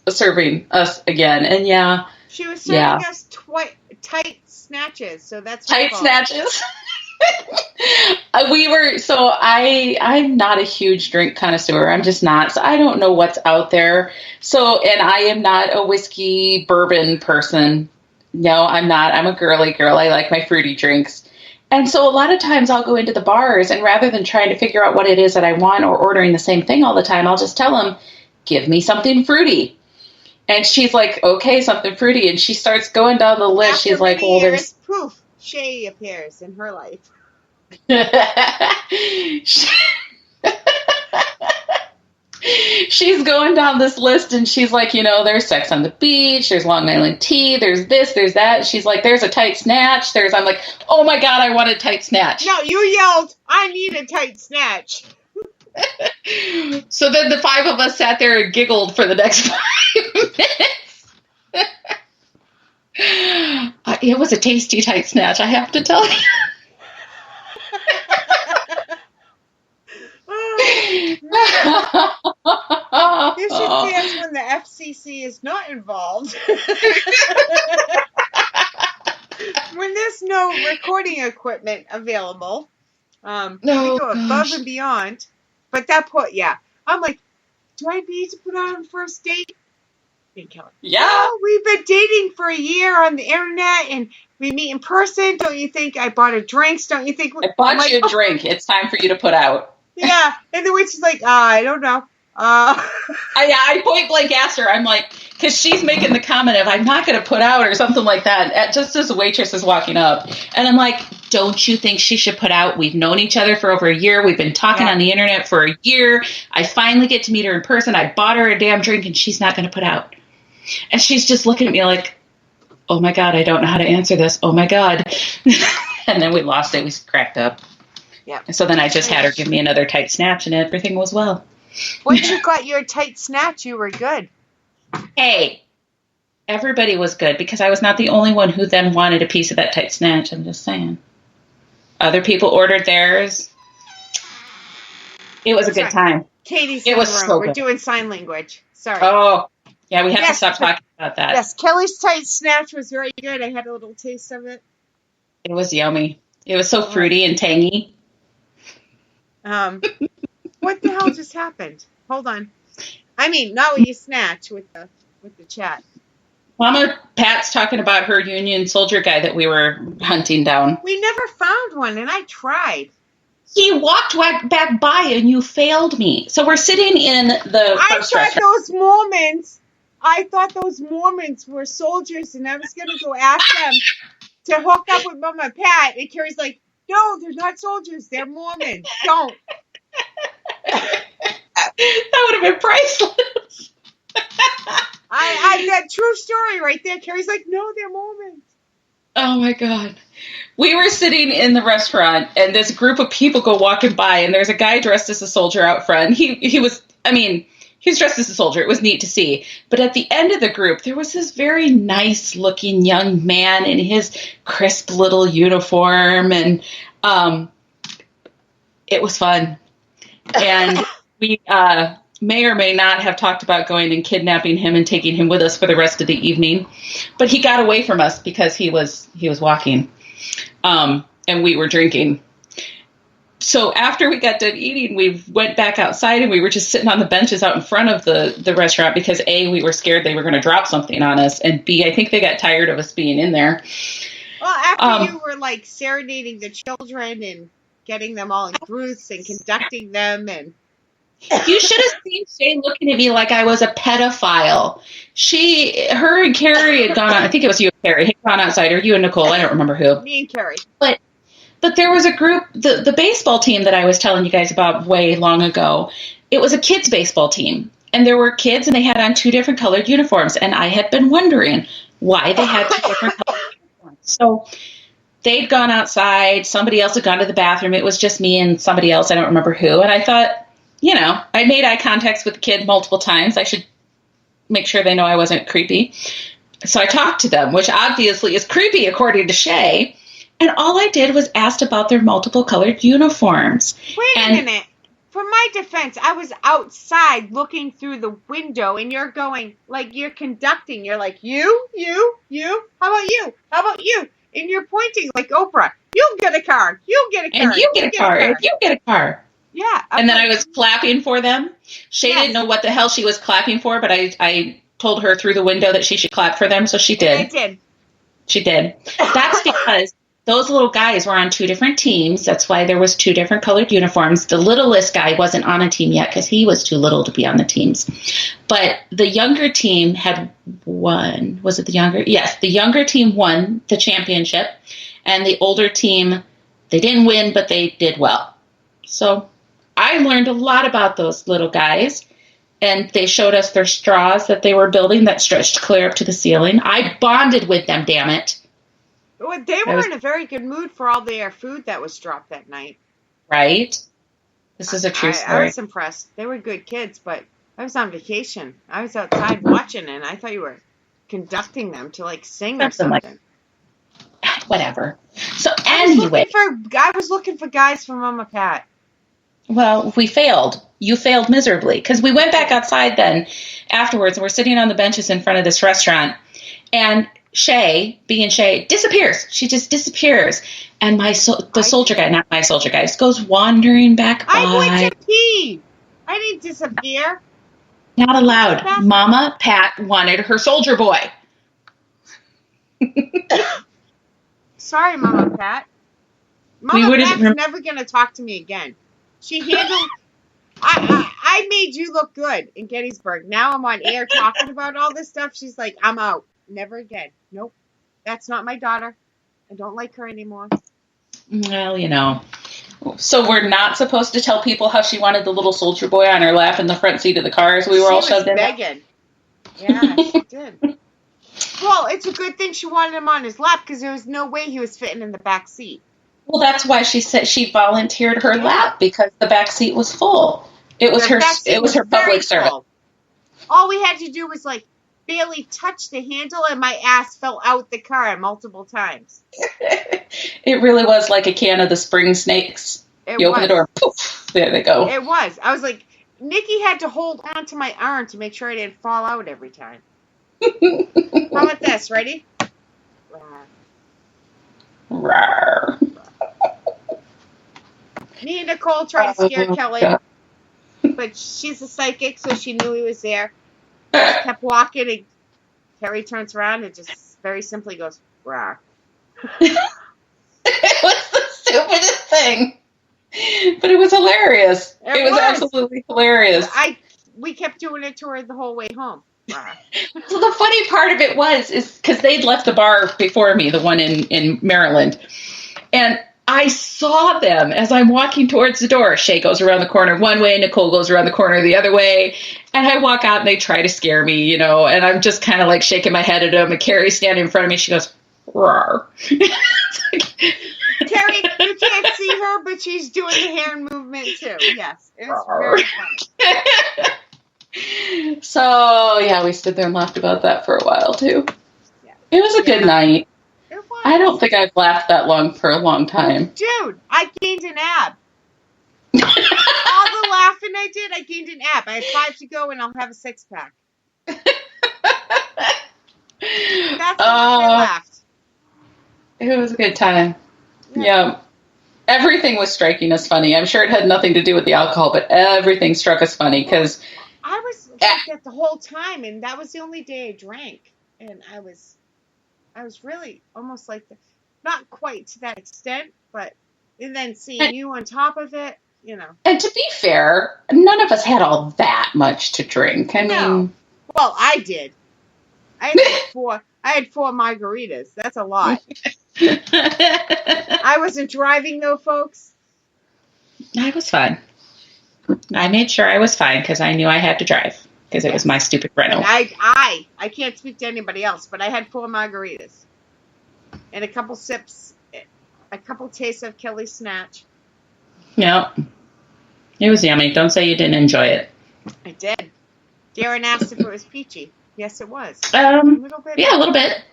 serving us again. And yeah. She was serving us tight snatches, so that's tight snatches. I'm not a huge drink connoisseur. I'm just not. So I don't know what's out there. So, and I am not a whiskey bourbon person. No, I'm not. I'm a girly girl. I like my fruity drinks. And so a lot of times I'll go into the bars, and rather than trying to figure out what it is that I want or ordering the same thing all the time, I'll just tell them, give me something fruity. And she's like, okay, something fruity. And she starts going down the list. After she's like, well, there's poof. Shay appears in her life. She's going down this list, and she's like, there's Sex on the Beach, there's Long Island Tea, there's this, there's that. She's like, there's a tight snatch. I'm like, oh my God, I want a tight snatch. No, you yelled, I need a tight snatch. So then the five of us sat there and giggled for the next 5 minutes. It was a tasty tight snatch, I have to tell you. You should see us when the FCC is not involved. When there's no recording equipment available, we go above and beyond. But that point, I'm like, do I need to put on a first date? Yeah. Oh, we've been dating for a year on the internet, and we meet in person. Don't you think I bought her drinks? Don't you think I bought you a drink? It's time for you to put out. Yeah, and the witch is like, I don't know. I point blank asked her. I'm like, because she's making the comment of I'm not going to put out or something like that. Just as the waitress is walking up, and I'm like, don't you think she should put out? We've known each other for over a year. We've been talking on the internet for a year. I finally get to meet her in person. I bought her a damn drink, and she's not going to put out. And she's just looking at me like, oh my God, I don't know how to answer this. Oh my God. And then we lost it. We cracked up. Yeah. So then I just had her give me another tight snatch, and everything was well. Once you got your tight snatch, you were good. Hey, everybody was good because I was not the only one who then wanted a piece of that tight snatch. I'm just saying. Other people ordered theirs. It was a good time. Katie's It in the was room. so We're good. doing sign language. Sorry. Oh, yeah, we have to Yes, stop talking about that. Yes, Kelly's tight snatch was very good. I had a little taste of it. It was yummy. It was so fruity and tangy. What the hell just happened? Hold on. I mean, not with you snatch, with the chat. Mama Pat's talking about her Union soldier guy that we were hunting down. We never found one, and I tried. He walked back by, and you failed me. So we're sitting in the first restaurant. I thought those Mormons were soldiers, and I was going to go ask them to hook up with Mama Pat. And Carrie's like, no, they're not soldiers. They're Mormons. Don't. That would have been priceless. I that true story right there. Carrie's like, no, they're Mormons. Oh, my God. We were sitting in the restaurant, and this group of people go walking by, and there's a guy dressed as a soldier out front. He was dressed as a soldier. It was neat to see. But at the end of the group, there was this very nice-looking young man in his crisp little uniform, and it was fun. And we may or may not have talked about going and kidnapping him and taking him with us for the rest of the evening. But he got away from us because he was walking, and we were drinking. So after we got done eating, we went back outside, and we were just sitting on the benches out in front of the restaurant because A, we were scared they were going to drop something on us, and B, I think they got tired of us being in there. Well, after you were like serenading the children and getting them all in groups and conducting them, and you should have seen Shay looking at me like I was a pedophile. Her and Carrie had gone out. I think it was you and Carrie had gone outside, or you and Nicole. I don't remember who. Me and Carrie. But there was a group, the baseball team that I was telling you guys about way long ago. It was a kids' baseball team. And there were kids, and they had on 2 different colored uniforms. And I had been wondering why they had 2 different colored uniforms. So they'd gone outside. Somebody else had gone to the bathroom. It was just me and somebody else. I don't remember who. And I thought, I made eye contact with the kid multiple times. I should make sure they know I wasn't creepy. So I talked to them, which obviously is creepy according to Shay. And all I did was asked about their multiple colored uniforms. Wait a minute. For my defense, I was outside looking through the window, and you're going, like, you're conducting. You're like, you, how about you? How about you? And you're pointing like Oprah. You get a car. You get a car. And you get a car. And you get a car. Yeah. And then I was clapping for them. Shay didn't know what the hell she was clapping for, but I told her through the window that she should clap for them, so she did. I did. She did. That's because those little guys were on 2 different teams. That's why there was 2 different colored uniforms. The littlest guy wasn't on a team yet because he was too little to be on the teams. But the younger team had won. Was it the younger? Yes, the younger team won the championship. And the older team, they didn't win, but they did well. So I learned a lot about those little guys. And they showed us their straws that they were building that stretched clear up to the ceiling. I bonded with them, damn it. Well, they were in a very good mood for all their food that was dropped that night. Right? This is a true story. I was impressed. They were good kids, but I was on vacation. I was outside watching, and I thought you were conducting them to, like, sing or something. Whatever. So anyway. I was looking for guys from Mama Pat. Well, we failed. You failed miserably. Because we went back outside then afterwards, and we're sitting on the benches in front of this restaurant, and Shay, being Shay, disappears. She just disappears. And the soldier guy, not my soldier guy, just goes wandering back by. I went to pee. I didn't disappear. Not allowed. Mama Pat wanted her soldier boy. Sorry, Mama Pat. Mama Pat's never going to talk to me again. She handled... I made you look good in Gettysburg. Now I'm on air talking about all this stuff. She's like, I'm out. Never again. Nope. That's not my daughter. I don't like her anymore. Well, So we're not supposed to tell people how she wanted the little soldier boy on her lap in the front seat of the car as we were all shoved in. Begging. Yeah, she did. Well, it's a good thing she wanted him on his lap because there was no way he was fitting in the back seat. Well, that's why she said she volunteered her lap because the back seat was full. It was her public service. All we had to do was barely touch the handle, and my ass fell out the car multiple times. It really was like a can of the spring snakes. You open the door, poof. There they go. It was. I was like, Nikki had to hold on to my arm to make sure I didn't fall out every time. How about this? Ready? Rawr. Me and Nicole tried to scare Kelly, God. but she's a psychic, so she knew he was there. Just kept walking, and Terry turns around and just very simply goes, "Rah." It was the stupidest thing, but it was hilarious. It was absolutely hilarious. We kept doing it to her the whole way home. Rah. So the funny part of it is because they'd left the bar before me, the one in Maryland, and I saw them as I'm walking towards the door. Shay goes around the corner one way, Nicole goes around the corner the other way, and I walk out and they try to scare me, you know, and I'm just kind of like shaking my head at them, and Carrie's standing in front of me. She goes, "Rawr." Terry, you can't see her, but she's doing the hand movement too. Yes, it was very funny. So, yeah, we stood there and laughed about that for a while, too. Yeah. It was a good night. It was. I don't think I've laughed that long for a long time. Dude, I gained an ab. All the laughing I did, I gained an ab. I have 5 to go, and I'll have a 6-pack. That's how much I laughed. It was a good time. Yeah. Everything was striking us funny. I'm sure it had nothing to do with the alcohol, but everything struck us funny because I was like that the whole time, and that was the only day I drank, and I was really almost like not quite to that extent, but and then seeing you on top of it, you know. And to be fair, none of us had all that much to drink. I mean, well, I did. I had 4 margaritas. That's a lot. I wasn't driving though, folks. I was fine. I made sure I was fine because I knew I had to drive because it was my stupid rental. I can't speak to anybody else, but I had 4 margaritas and a couple sips, a couple tastes of Kelly's Snatch. Yep. It was yummy. Don't say you didn't enjoy it. I did. Darren asked if it was peachy. Yes, it was. A little bit. Yeah, a little bit.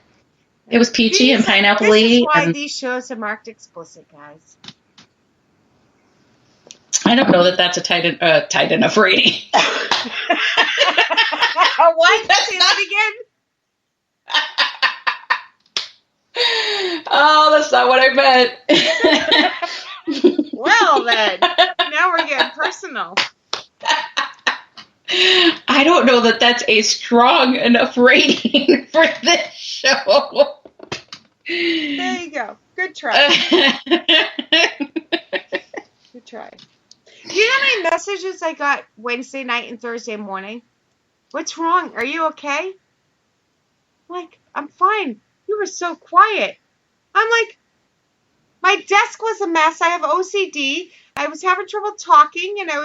It was peachy and pineapple-y. This is why these shows are marked explicit, guys. I don't know that that's a tight enough rating. What? Say that again? Oh, that's not what I meant. Well, then. Now we're getting personal. I don't know that that's a strong enough rating for this show. There you go. Good try. Good try. Do you know how many messages I got Wednesday night and Thursday morning? What's wrong? Are you okay? Like, I'm fine. You were so quiet. I'm like, my desk was a mess. I have OCD. I was having trouble talking, and I'm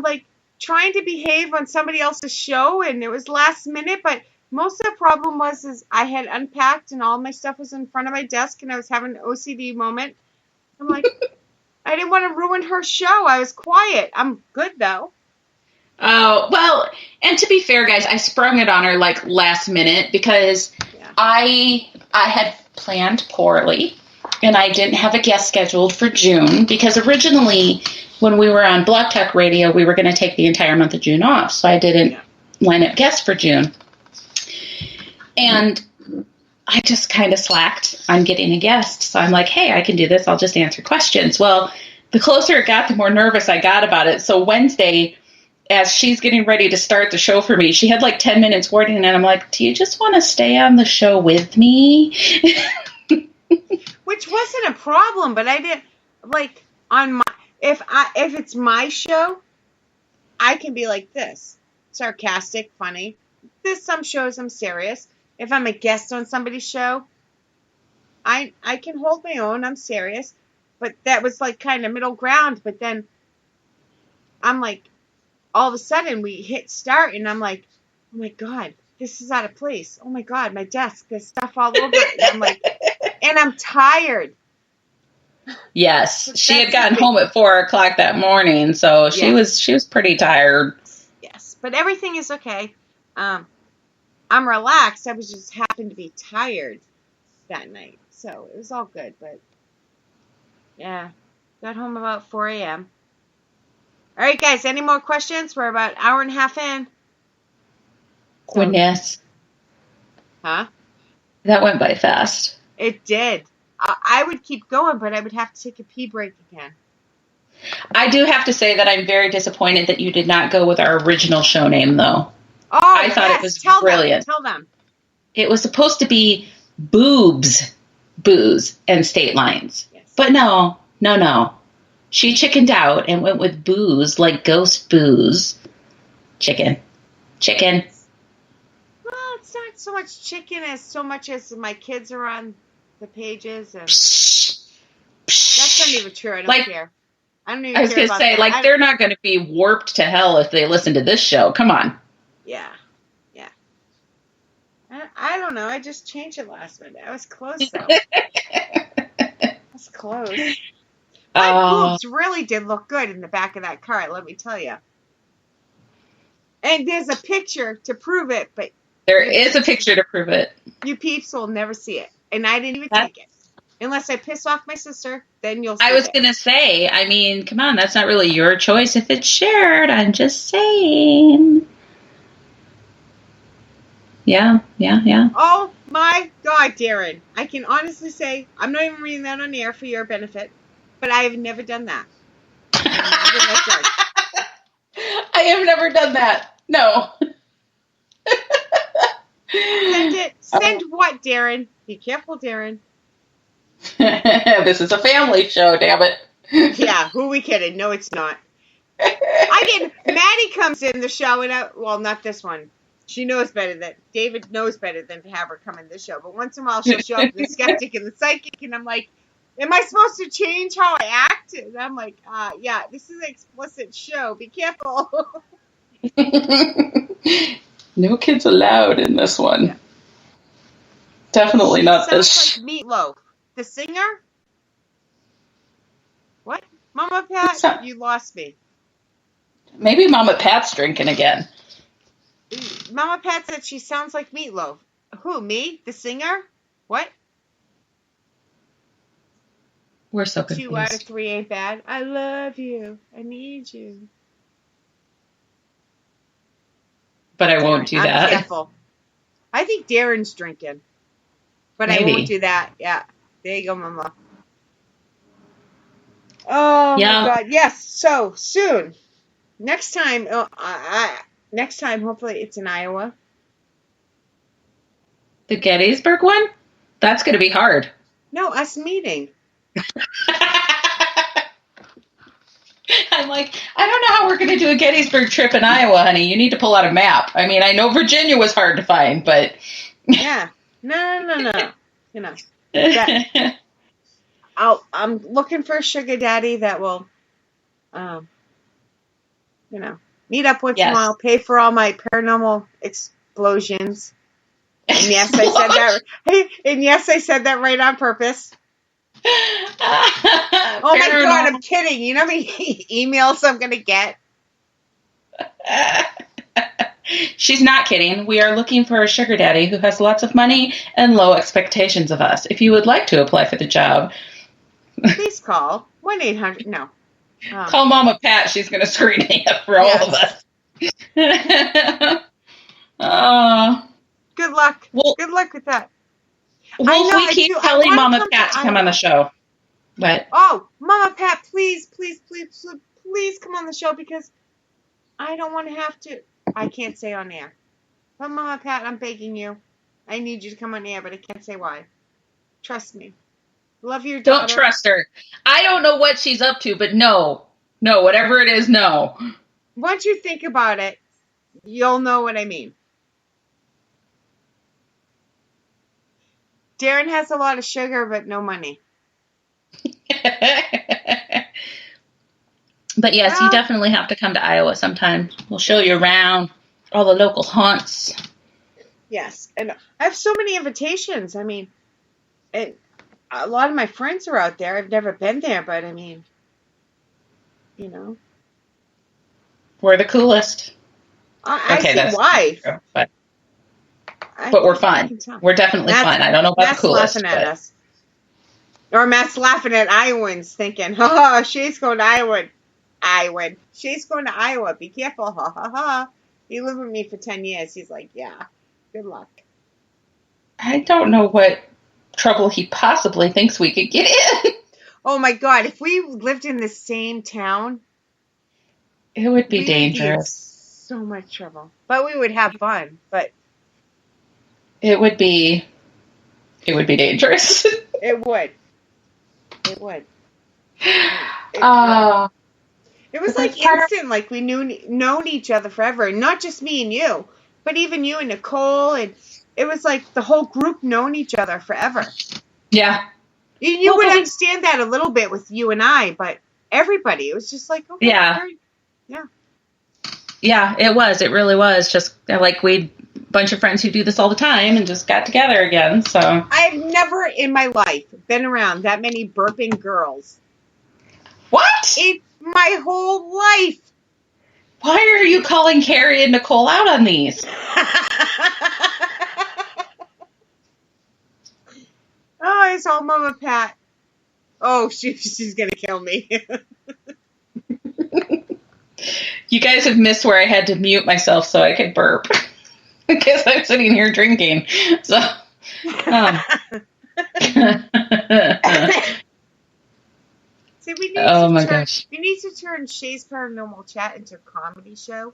like trying to behave on somebody else's show, and it was last minute, but most of the problem is I had unpacked and all my stuff was in front of my desk, and I was having an OCD moment. I'm like, I didn't want to ruin her show. I was quiet. I'm good, though. Oh, well, and to be fair, guys, I sprung it on her like last minute because I had planned poorly, and I didn't have a guest scheduled for June because originally when we were on Block Talk Radio, we were going to take the entire month of June off, so I didn't line up guests for June. And I just kind of slacked on getting a guest. So I'm like, hey, I can do this. I'll just answer questions. Well, the closer it got, the more nervous I got about it. So Wednesday, as she's getting ready to start the show for me, she had like 10 minutes warning, and I'm like, do you just want to stay on the show with me? Which wasn't a problem, but I didn't, like, on my, if it's my show, I can be like this. Sarcastic, funny. There's some shows I'm serious. If I'm a guest on somebody's show, I can hold my own. I'm serious. But that was like kind of middle ground. But then I'm like, all of a sudden we hit start and I'm like, oh my God, this is out of place. Oh my God, my desk, there's stuff all over it. And I'm like, and I'm tired. Yes. She had gotten home at 4:00 that morning. So she was pretty tired. Yes. But everything is okay. I'm relaxed. I was just happened to be tired that night. So it was all good, but yeah. Got home about 4 a.m. All right, guys. Any more questions? We're about an hour and a half in. Goodness. Huh? That went by fast. It did. I would keep going, but I would have to take a pee break again. I do have to say that I'm very disappointed that you did not go with our original show name, though. Oh, I thought it was brilliant. Tell them. It was supposed to be Boobs, Booze, and Statelines. Yes. But no. She chickened out and went with booze, like ghost booze. Chicken. Well, it's not so much chicken as so much as my kids are on the pages. And that's not even true. I don't care. I don't even care. I was going to say, that. They're not going to be warped to hell if they listen to this show. Come on. Yeah. I don't know. I just changed it last minute. I was close, though. I was close. My boobs really did look good in the back of that car, let me tell you. And there's a picture to prove it, but... There is a picture to prove it. You peeps will never see it. And I didn't even take it. Unless I piss off my sister, then you'll see it. I was going to say, I mean, come on, that's not really your choice if it's shared. I'm just saying. Yeah. Oh, my God, Darren. I can honestly say, I'm not even reading that on air for your benefit, but I have never done that. I have never done that. No. Send what, Darren? Be careful, Darren. This is a family show, damn it. Yeah, who are we kidding? No, it's not. Maddie comes in the show, and well, not this one. She knows better than, David knows better than to have her come in this show. But once in a while, she'll show up the skeptic and the psychic, and I'm like, am I supposed to change how I act? And I'm like, yeah, this is an explicit show. Be careful. No kids allowed in this one. Yeah. Definitely not this. Sounds like Meatloaf. The singer? What? Mama Pat, you lost me. Maybe Mama Pat's drinking again. Mama Pat said she sounds like Meatloaf. Who, me? The singer? What? We're so confused. 2 out of 3 ain't bad. I love you. I need you. But I won't do that. I'm careful. I think Darren's drinking. But maybe. I won't do that. Yeah. There you go, Mama. Oh, yeah. My God. Yes. So, soon. Next time, hopefully it's in Iowa. The Gettysburg one? That's going to be hard. No, us meeting. I'm like, I don't know how we're going to do a Gettysburg trip in Iowa, honey. You need to pull out a map. I mean, I know Virginia was hard to find, but... Yeah. No. You know. I'm looking for a sugar daddy that will, meet up once in a while, pay for all my paranormal explosions. And yes, I said that. And yes, I said that right on purpose. Oh my God, I'm kidding. You know how many emails I'm going to get? She's not kidding. We are looking for a sugar daddy who has lots of money and low expectations of us. If you would like to apply for the job, please call 1-800. No. Call Mama Pat. She's going to screen it for all of us. Good luck. Good luck with that. Well, we keep telling Mama Pat to come on the show. But Mama Pat, please come on the show because I don't want to have to. I can't say on air. But Mama Pat, I'm begging you. I need you to come on air, but I can't say why. Trust me. Love your daughter. Don't trust her. I don't know what she's up to, but no, whatever it is, no. Once you think about it, you'll know what I mean. Darren has a lot of sugar, but no money. But yes, you definitely have to come to Iowa sometime. We'll show you around all the local haunts. Yes, and I have so many invitations. I mean, a lot of my friends are out there. I've never been there, but I mean, we're the coolest. I see why. True, but we're fun. We're definitely fun. I don't know about the coolest. Laughing at us. Or Matt's laughing at Iowans, thinking, "Oh, she's going to Iowa. She's going to Iowa. Be careful, ha ha ha." He lived with me for 10 years. He's like, "Yeah, good luck." I don't know what trouble he possibly thinks we could get in. Oh my God! If we lived in the same town, it would be we'd dangerous. Be in so much trouble, but we would have fun. But it would be dangerous. It would. It would. It was like instant, like we known each other forever. And not just me and you, but even you and Nicole. And it was like the whole group known each other forever. Yeah. You would understand that a little bit with you and I, but everybody, it was just like, okay, yeah. Yeah. Yeah, it was. It really was. Just like we bunch of friends who do this all the time and just got together again. So I've never in my life been around that many burping girls. What? In my whole life. Why are you calling Carrie and Nicole out on these? Oh, it's all Mama Pat. Oh, she's going to kill me. You guys have missed where I had to mute myself so I could burp. Because I'm sitting here drinking. So, See, we need to turn Shay's Paranormal Chat into a comedy show.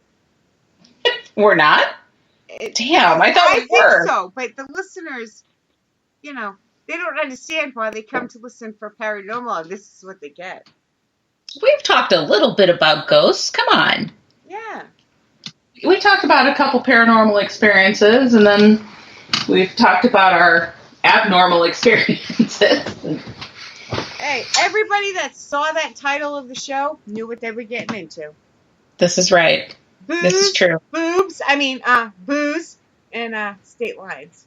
We're not? Damn, I thought we were. I think so, but the listeners, they don't understand why they come to listen for paranormal, and this is what they get. We've talked a little bit about ghosts. Come on. Yeah. We talked about a couple paranormal experiences, and then we've talked about our abnormal experiences. Hey, everybody that saw that title of the show knew what they were getting into. This is right. This is true. Booze and Statelines.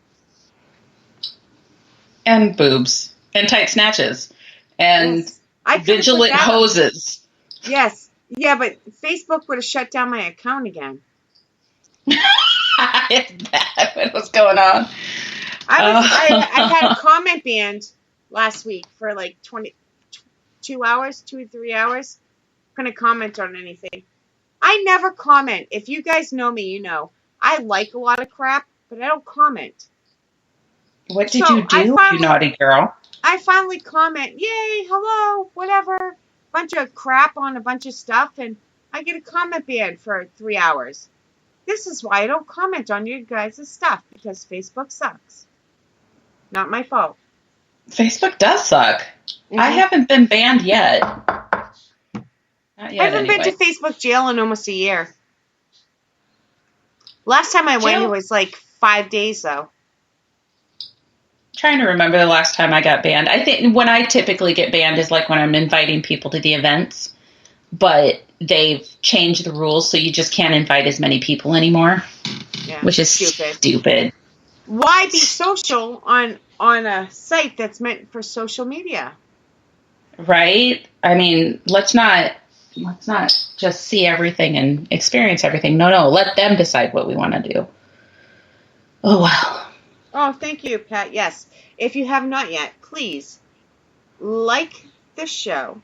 And boobs. And tight snatches. And vigilant hoses. Yes. Yeah, but Facebook would have shut down my account again. What's going on? I had a comment banned last week for like 2 hours, 2 or 3 hours. Couldn't comment on anything. I never comment. If you guys know me, you know. I like a lot of crap, but I don't comment. What did you do, you naughty girl? I finally comment, yay, hello, whatever. Bunch of crap on a bunch of stuff, and I get a comment ban for 3 hours. This is why I don't comment on you guys' stuff, because Facebook sucks. Not my fault. Facebook does suck. Mm-hmm. I haven't been banned yet. Not yet, I haven't been to Facebook jail in almost a year. Last time I went, it was like 5 days, though. Trying to remember the last time I got banned. I think when I typically get banned is like when I'm inviting people to the events, but they've changed the rules so you just can't invite as many people anymore, which is stupid. Why be social on a site that's meant for social media? Right? I mean, let's not just see everything and experience everything. No, let them decide what we want to do. Oh, wow. Oh, thank you, Pat. Yes. If you have not yet, please like the show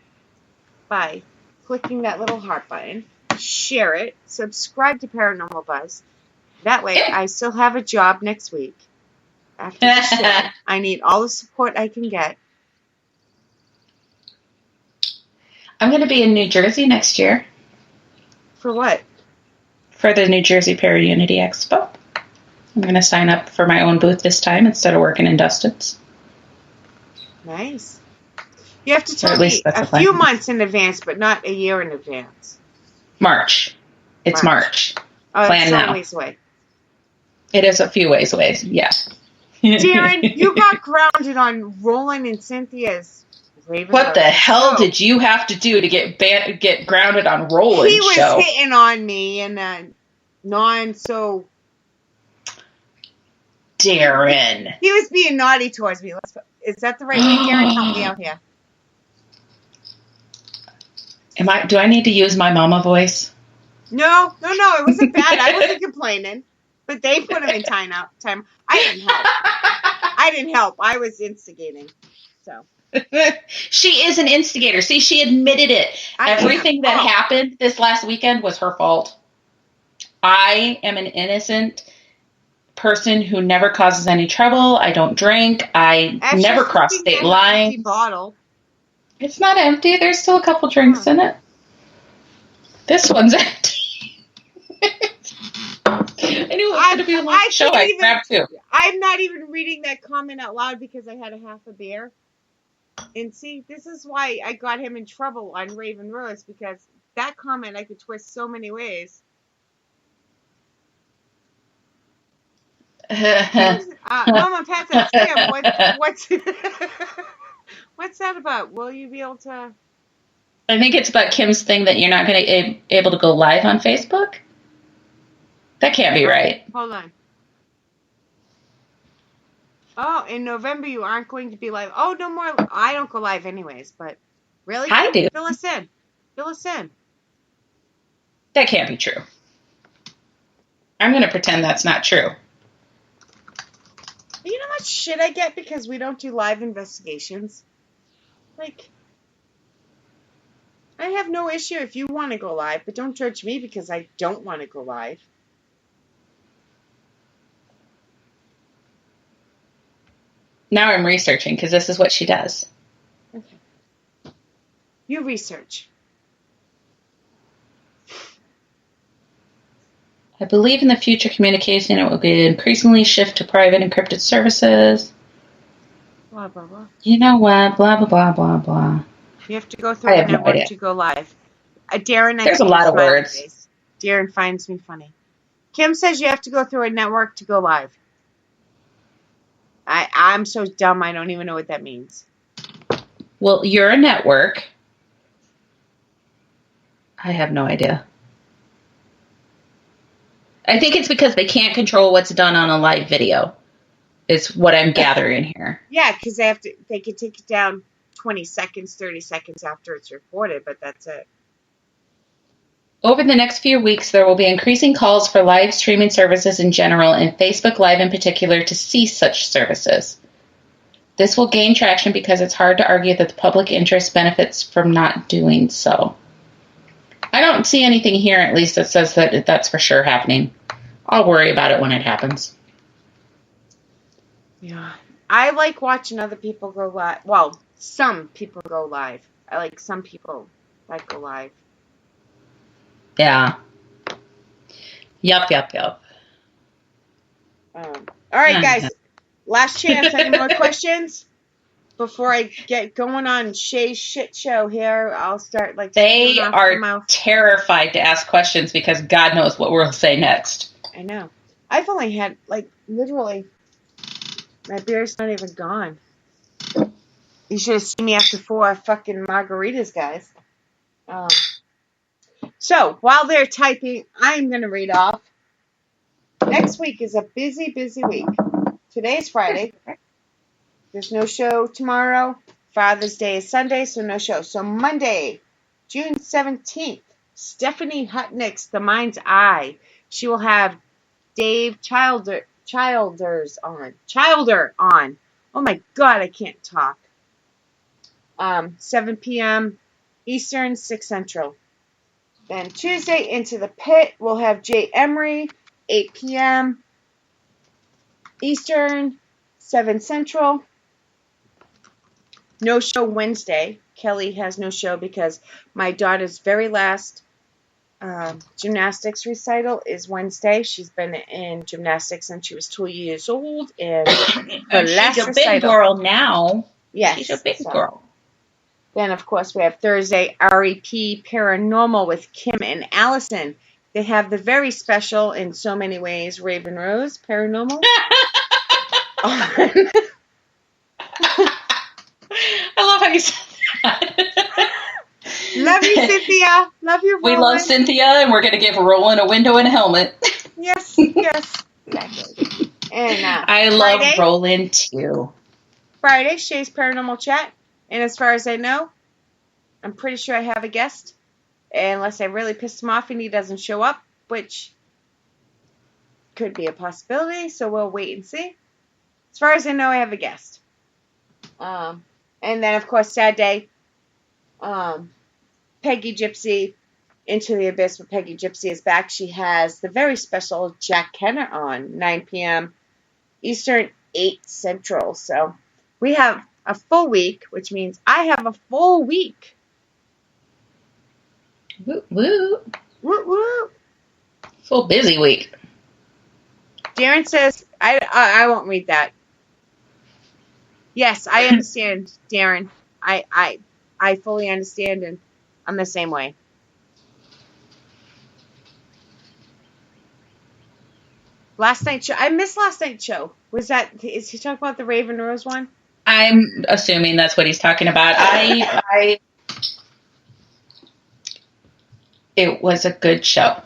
by clicking that little heart button, share it, subscribe to Paranormal Buzz. That way, I still have a job next week. After the show, I need all the support I can get. I'm going to be in New Jersey next year. For what? For the New Jersey Para-Unity Expo. I'm going to sign up for my own booth this time instead of working in Dustin's. Nice. You have to tell me a few months in advance, but not a year in advance. March. It's March. Oh, Plan it's now. some ways away. It is a few ways away, yeah. Darren, you got grounded on Roland and Cynthia's Raven. What the hell did you have to do to get grounded on Roland's show? He was hitting on me and so... Darren. He was being naughty towards me. Is that the right way, Darren? Help me out here. Do I need to use my mama voice? No. It wasn't bad. I wasn't complaining. But they put him in time. I didn't help. I was instigating. So she is an instigator. See, she admitted it. Everything that happened this last weekend was her fault. I am an innocent person who never causes any trouble. I don't drink. I never cross state lines. Empty bottle. It's not empty. There's still a couple drinks in it. This one's empty. I knew it was going to be a long show. I grabbed two. I'm not even reading that comment out loud because I had a half a beer. And see, this is why I got him in trouble on Raven Rose, because that comment I could twist so many ways. Mama Pat says, Kim, what's that about? Will you be able to? I think it's about Kim's thing that you're not going to be able to go live on Facebook. That can't be right. Hold on. Oh, in November you aren't going to be live. Oh, no more. I don't go live anyways, but really? I do. Fill us in. Fill us in. That can't be true. I'm going to pretend that's not true. You know how much shit I get because we don't do live investigations? Like, I have no issue if you want to go live, but don't judge me because I don't want to go live. Now I'm researching because this is what she does. Okay. You research. I believe in the future communication it will be increasingly shift to private encrypted services. Blah, blah, blah. You know what? Blah, blah, blah, blah, blah. You have to go through a network to go live. Darren, there's a lot of words. Face. Darren finds me funny. Kim says you have to go through a network to go live. I'm so dumb I don't even know what that means. Well, you're a network. I have no idea. I think it's because they can't control what's done on a live video. Is what I'm gathering here. Yeah, because they can take it down 20 seconds, 30 seconds after it's recorded, but that's it. Over the next few weeks, there will be increasing calls for live streaming services in general and Facebook Live in particular to cease such services. This will gain traction because it's hard to argue that the public interest benefits from not doing so. I don't see anything here, at least, that says that that's for sure happening. I'll worry about it when it happens. Yeah. I like watching other people go live. Well, some people go live. I like some people that go live. Yeah. Yup. All right, guys. Last chance. Any more questions? Before I get going on Shay's shit show here, I'll start like... They are terrified to ask questions because God knows what we'll say next. I know. I've only had, like, literally... My beer's not even gone. You should have seen me after 4 fucking margaritas, guys. So, while they're typing, I'm going to read off. Next week is a busy, busy week. Today's Friday. There's no show tomorrow. Father's Day is Sunday, so no show. So Monday, June 17th, Stephanie Hutnick's The Mind's Eye. She will have Dave Childer on. Oh my God, I can't talk. 7 p.m. Eastern, 6 Central. Then Tuesday, Into the Pit, we'll have Jay Emery, 8 p.m. Eastern, 7 Central. No show Wednesday. Kelly has no show because my daughter's very last gymnastics recital is Wednesday. She's been in gymnastics since she was 2 years old. And she's a big girl now. Yes. She's a big girl. Then, of course, we have Thursday, REP Paranormal with Kim and Allison. They have the very special, in so many ways, Raven Rose Paranormal. I love how you said that. Love you, Cynthia. Love you, Roland. We love Cynthia, and we're going to give Roland a window and a helmet. Yes, exactly. And I love Friday, Roland, too. Friday, Shay's Paranormal Chat. And as far as I know, I'm pretty sure I have a guest. Unless I really pissed him off and he doesn't show up, which could be a possibility. So we'll wait and see. As far as I know, I have a guest. And then, of course, Saturday, Peggy Gypsy, Into the Abyss with Peggy Gypsy is back. She has the very special Jack Kenner on, 9 p.m. Eastern, 8 Central. So we have a full week, which means I have a full week. Woo woo. Woo woo. Full busy week. Darren says, I won't read that. Yes, I understand, Darren. I fully understand, and I'm the same way. Last night's show. I missed last night's show. Is he talking about the Raven Rose one? I'm assuming that's what he's talking about. It was a good show.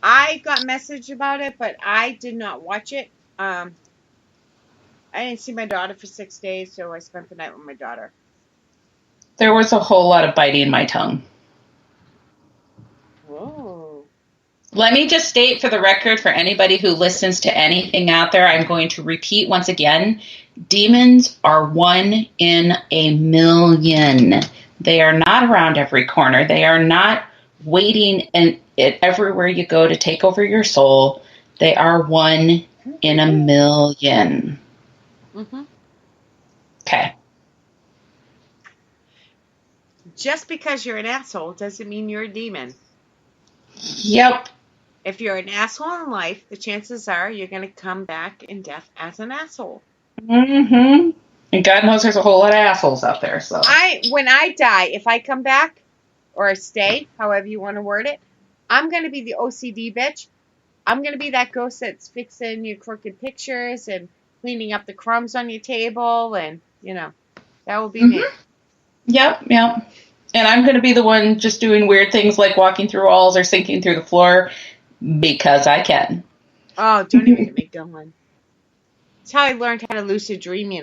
I got a message about it, but I did not watch it. I didn't see my daughter for 6 days, so I spent the night with my daughter. There was a whole lot of biting my tongue. Whoa. Let me just state for the record, for anybody who listens to anything out there, I'm going to repeat once again, demons are 1 in a million. They are not around every corner. They are not waiting everywhere you go to take over your soul. They are 1 in a million. Mm-hmm. Okay. Just because you're an asshole doesn't mean you're a demon. Yep. If you're an asshole in life, the chances are you're going to come back in death as an asshole. Mm-hmm. And God knows there's a whole lot of assholes out there. So when I die, if I come back or stay, however you want to word it, I'm going to be the OCD bitch. I'm going to be that ghost that's fixing your crooked pictures and cleaning up the crumbs on your table, and, that will be me. Yep. And I'm going to be the one just doing weird things like walking through walls or sinking through the floor because I can. Oh, don't even get me going. It's how I learned how to lucid dream, We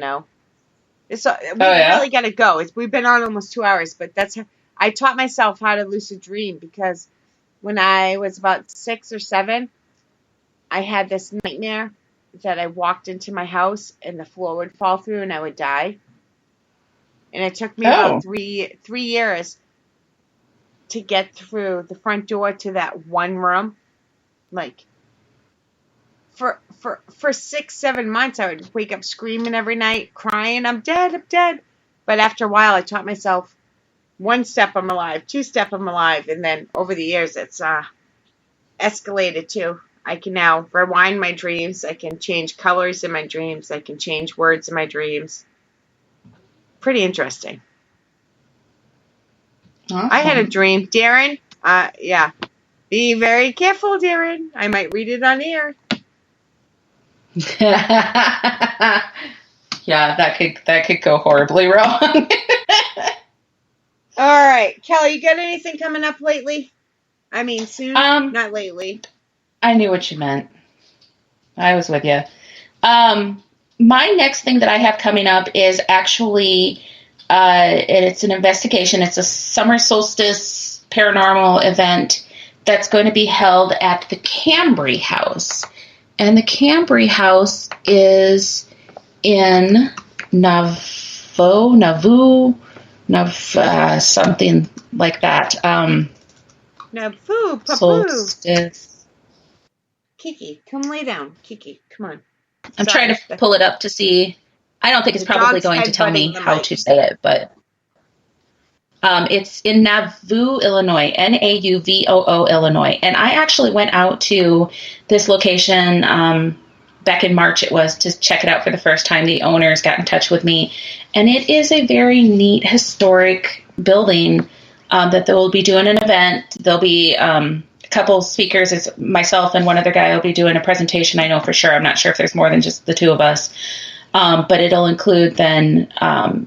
really got to go. We've been on almost 2 hours, but that's how I taught myself how to lucid dream, because when I was about 6 or 7, I had this nightmare that I walked into my house and the floor would fall through and I would die. And it took me about 3 years to get through the front door to that one room. Like, for 6-7 months, I would wake up screaming every night, crying, I'm dead. But after a while, I taught myself 1 step, I'm alive, 2 step, I'm alive. And then over the years, it's escalated too. I can now rewind my dreams. I can change colors in my dreams. I can change words in my dreams. Pretty interesting. Awesome. I had a dream. Darren, yeah. Be very careful, Darren. I might read it on air. Yeah, that could go horribly wrong. All right. Kelly, you got anything coming up lately? I mean, soon? Not lately. I knew what you meant. I was with you. My next thing that I have coming up is actually, it's an investigation. It's a summer solstice paranormal event that's going to be held at the Cambry House. And the Cambry House is in Nauvoo, something like that. Nauvoo, Papu. Solstice. Kiki, come lay down. Kiki, come on. I'm trying to pull it up to see. I don't think it's probably going to tell me how to say it, but it's in Nauvoo, Illinois, Nauvoo, Illinois. And I actually went out to this location back in March, it was, to check it out for the first time. The owners got in touch with me, and it is a very neat, historic building that they will be doing an event. There'll be a couple speakers. It's myself and one other guy will be doing a presentation, I know for sure. I'm not sure if there's more than just the two of us. But it'll include then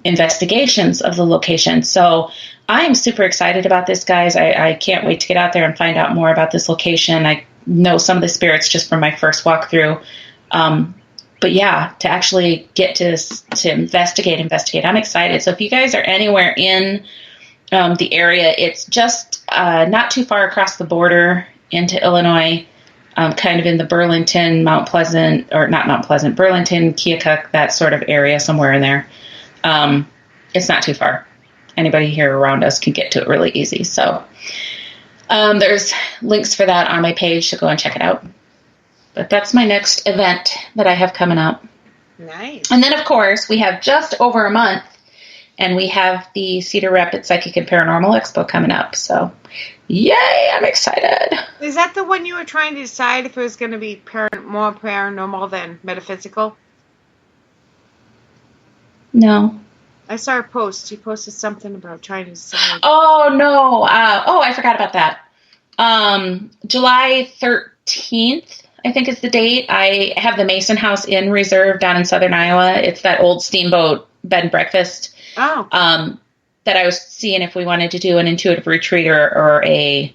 investigations of the location. So I'm super excited about this, guys. I can't wait to get out there and find out more about this location. I know some of the spirits just from my first walkthrough. But yeah, to actually get to investigate, I'm excited. So if you guys are anywhere in the area, it's just not too far across the border into Illinois. Kind of in the Burlington, Burlington, Keokuk, that sort of area, somewhere in there. it's not too far. Anybody here around us can get to it really easy. So there's links for that on my page, so go and check it out. But that's my next event that I have coming up. Nice. And then, of course, we have just over a month, and we have the Cedar Rapids Psychic and Paranormal Expo coming up. So, yay, I'm excited. Is that the one you were trying to decide if it was going to be more paranormal than metaphysical? No. I saw a post. You posted something about trying to decide. Oh, no. I forgot about that. July 13th, I think is the date. I have the Mason House Inn reserved down in southern Iowa. It's that old steamboat bed and breakfast. Oh. That I was seeing if we wanted to do an intuitive retreat or a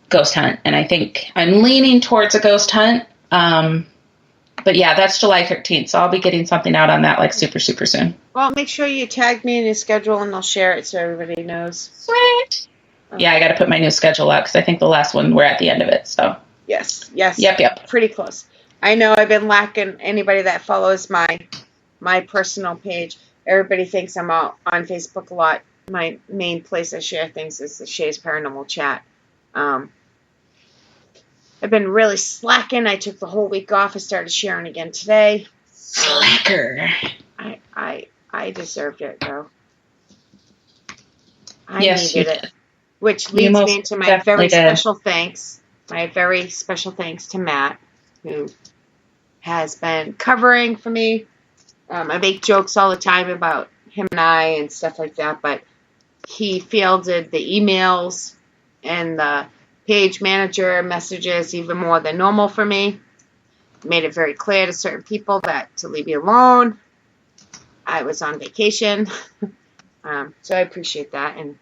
ghost hunt. And I think I'm leaning towards a ghost hunt. But yeah, that's July 13th. So I'll be getting something out on that like super, super soon. Well, make sure you tag me in your schedule and I'll share it so everybody knows. Sweet. Yeah, I got to put my new schedule out because I think the last one we're at the end of it. So yes. Yep. Pretty close. I know I've been lacking anybody that follows my personal page. Everybody thinks I'm out on Facebook a lot. My main place I share things is the Shay's Paranormal Chat. I've been really slacking. I took the whole week off. I started sharing again today. Slacker. I deserved it, though. Yes, needed it. Which leads me into my very special thanks. My very special thanks to Matt, who has been covering for me. I make jokes all the time about him and I and stuff like that, but he fielded the emails and the page manager messages even more than normal for me. Made it very clear to certain people that to leave me alone. I was on vacation. So I appreciate that. And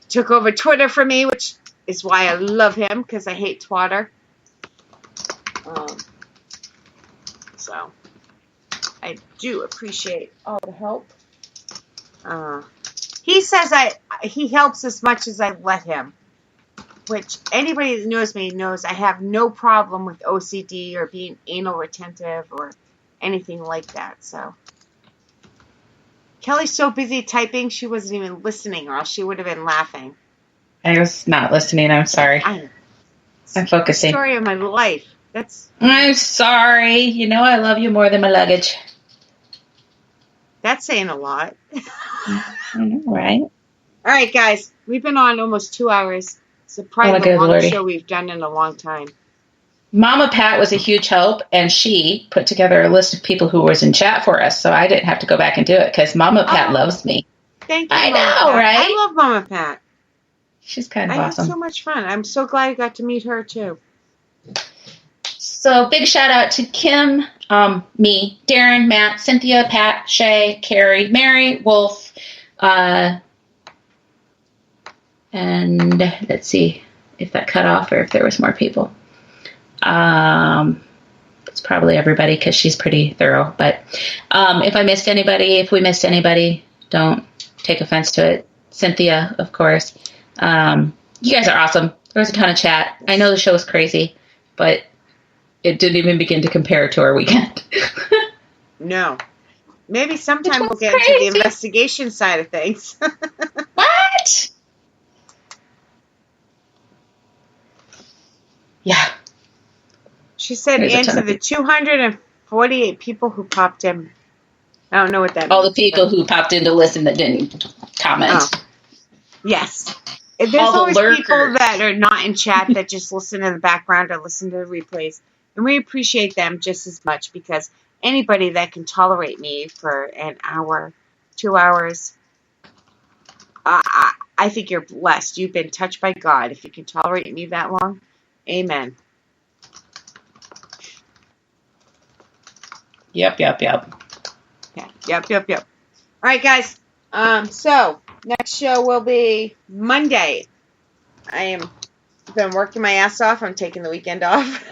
took over Twitter for me, which is why I love him, because I hate twatter. So I do appreciate all the help. He says he helps as much as I let him, which anybody that knows me knows I have no problem with OCD or being anal retentive or anything like that. So Kelly's so busy typing she wasn't even listening, or else she would have been laughing. I was not listening. I'm sorry. I'm focusing. The story of my life. I'm sorry. You know I love you more than my luggage. That's saying a lot. I know, right? All right, guys. We've been on almost 2 hours. It's probably the longest show we've done in a long time. Mama Pat was a huge help, and she put together a list of people who was in chat for us, so I didn't have to go back and do it, because Mama Pat loves me. Thank you, I Mama know, Pat. right? I love Mama Pat. She's kind of awesome. I had so much fun. I'm so glad I got to meet her, too. So big shout out to Kim, me, Darren, Matt, Cynthia, Pat, Shay, Carrie, Mary, Wolf, and let's see if that cut off or if there was more people. It's probably everybody because she's pretty thorough. But if we missed anybody, don't take offense to it. Cynthia, of course. You guys are awesome. There was a ton of chat. I know the show was crazy, but it didn't even begin to compare to our weekend. No. Maybe sometime we'll get into the investigation side of things. What? Yeah. She said answer the 248 people who popped in. I don't know what that means. All the people who popped in to listen that didn't comment. Oh. Yes. There's always people that are not in chat that just listen in the background or listen to the replays. And we appreciate them just as much, because anybody that can tolerate me for an hour, 2 hours, I think you're blessed. You've been touched by God. If you can tolerate me that long, amen. Yep. Yeah, yep. All right, guys. So next show will be Monday. I've been working my ass off. I'm taking the weekend off.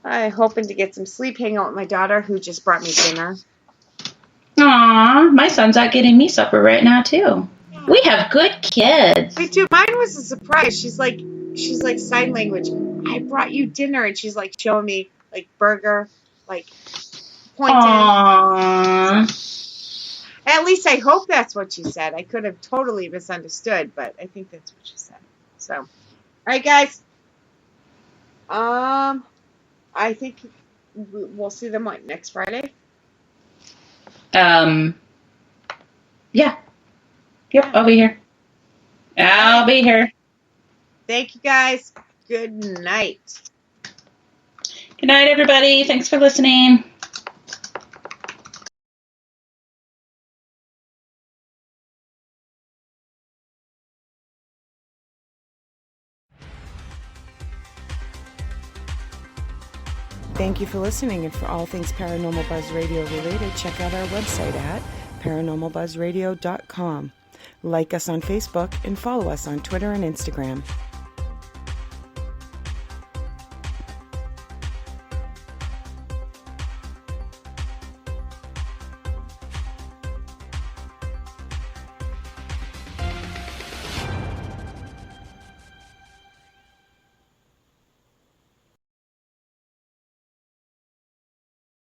I'm hoping to get some sleep, hang out with my daughter, who just brought me dinner. Aw, my son's out getting me supper right now too. Yeah. We have good kids. Me too. Mine was a surprise. She's like sign language. I brought you dinner, and she's like showing me like burger, like pointing. Aww. At least I hope that's what she said. I could have totally misunderstood, but I think that's what she said. So, all right, guys. I think we'll see them next Friday. Yeah. Yep, I'll be here. I'll be here. Thank you, guys. Good night. Good night, everybody. Thanks for listening. Thank you for listening, and for all things Paranormal Buzz Radio related, check out our website at paranormalbuzzradio.com. Like us on Facebook and follow us on Twitter and Instagram.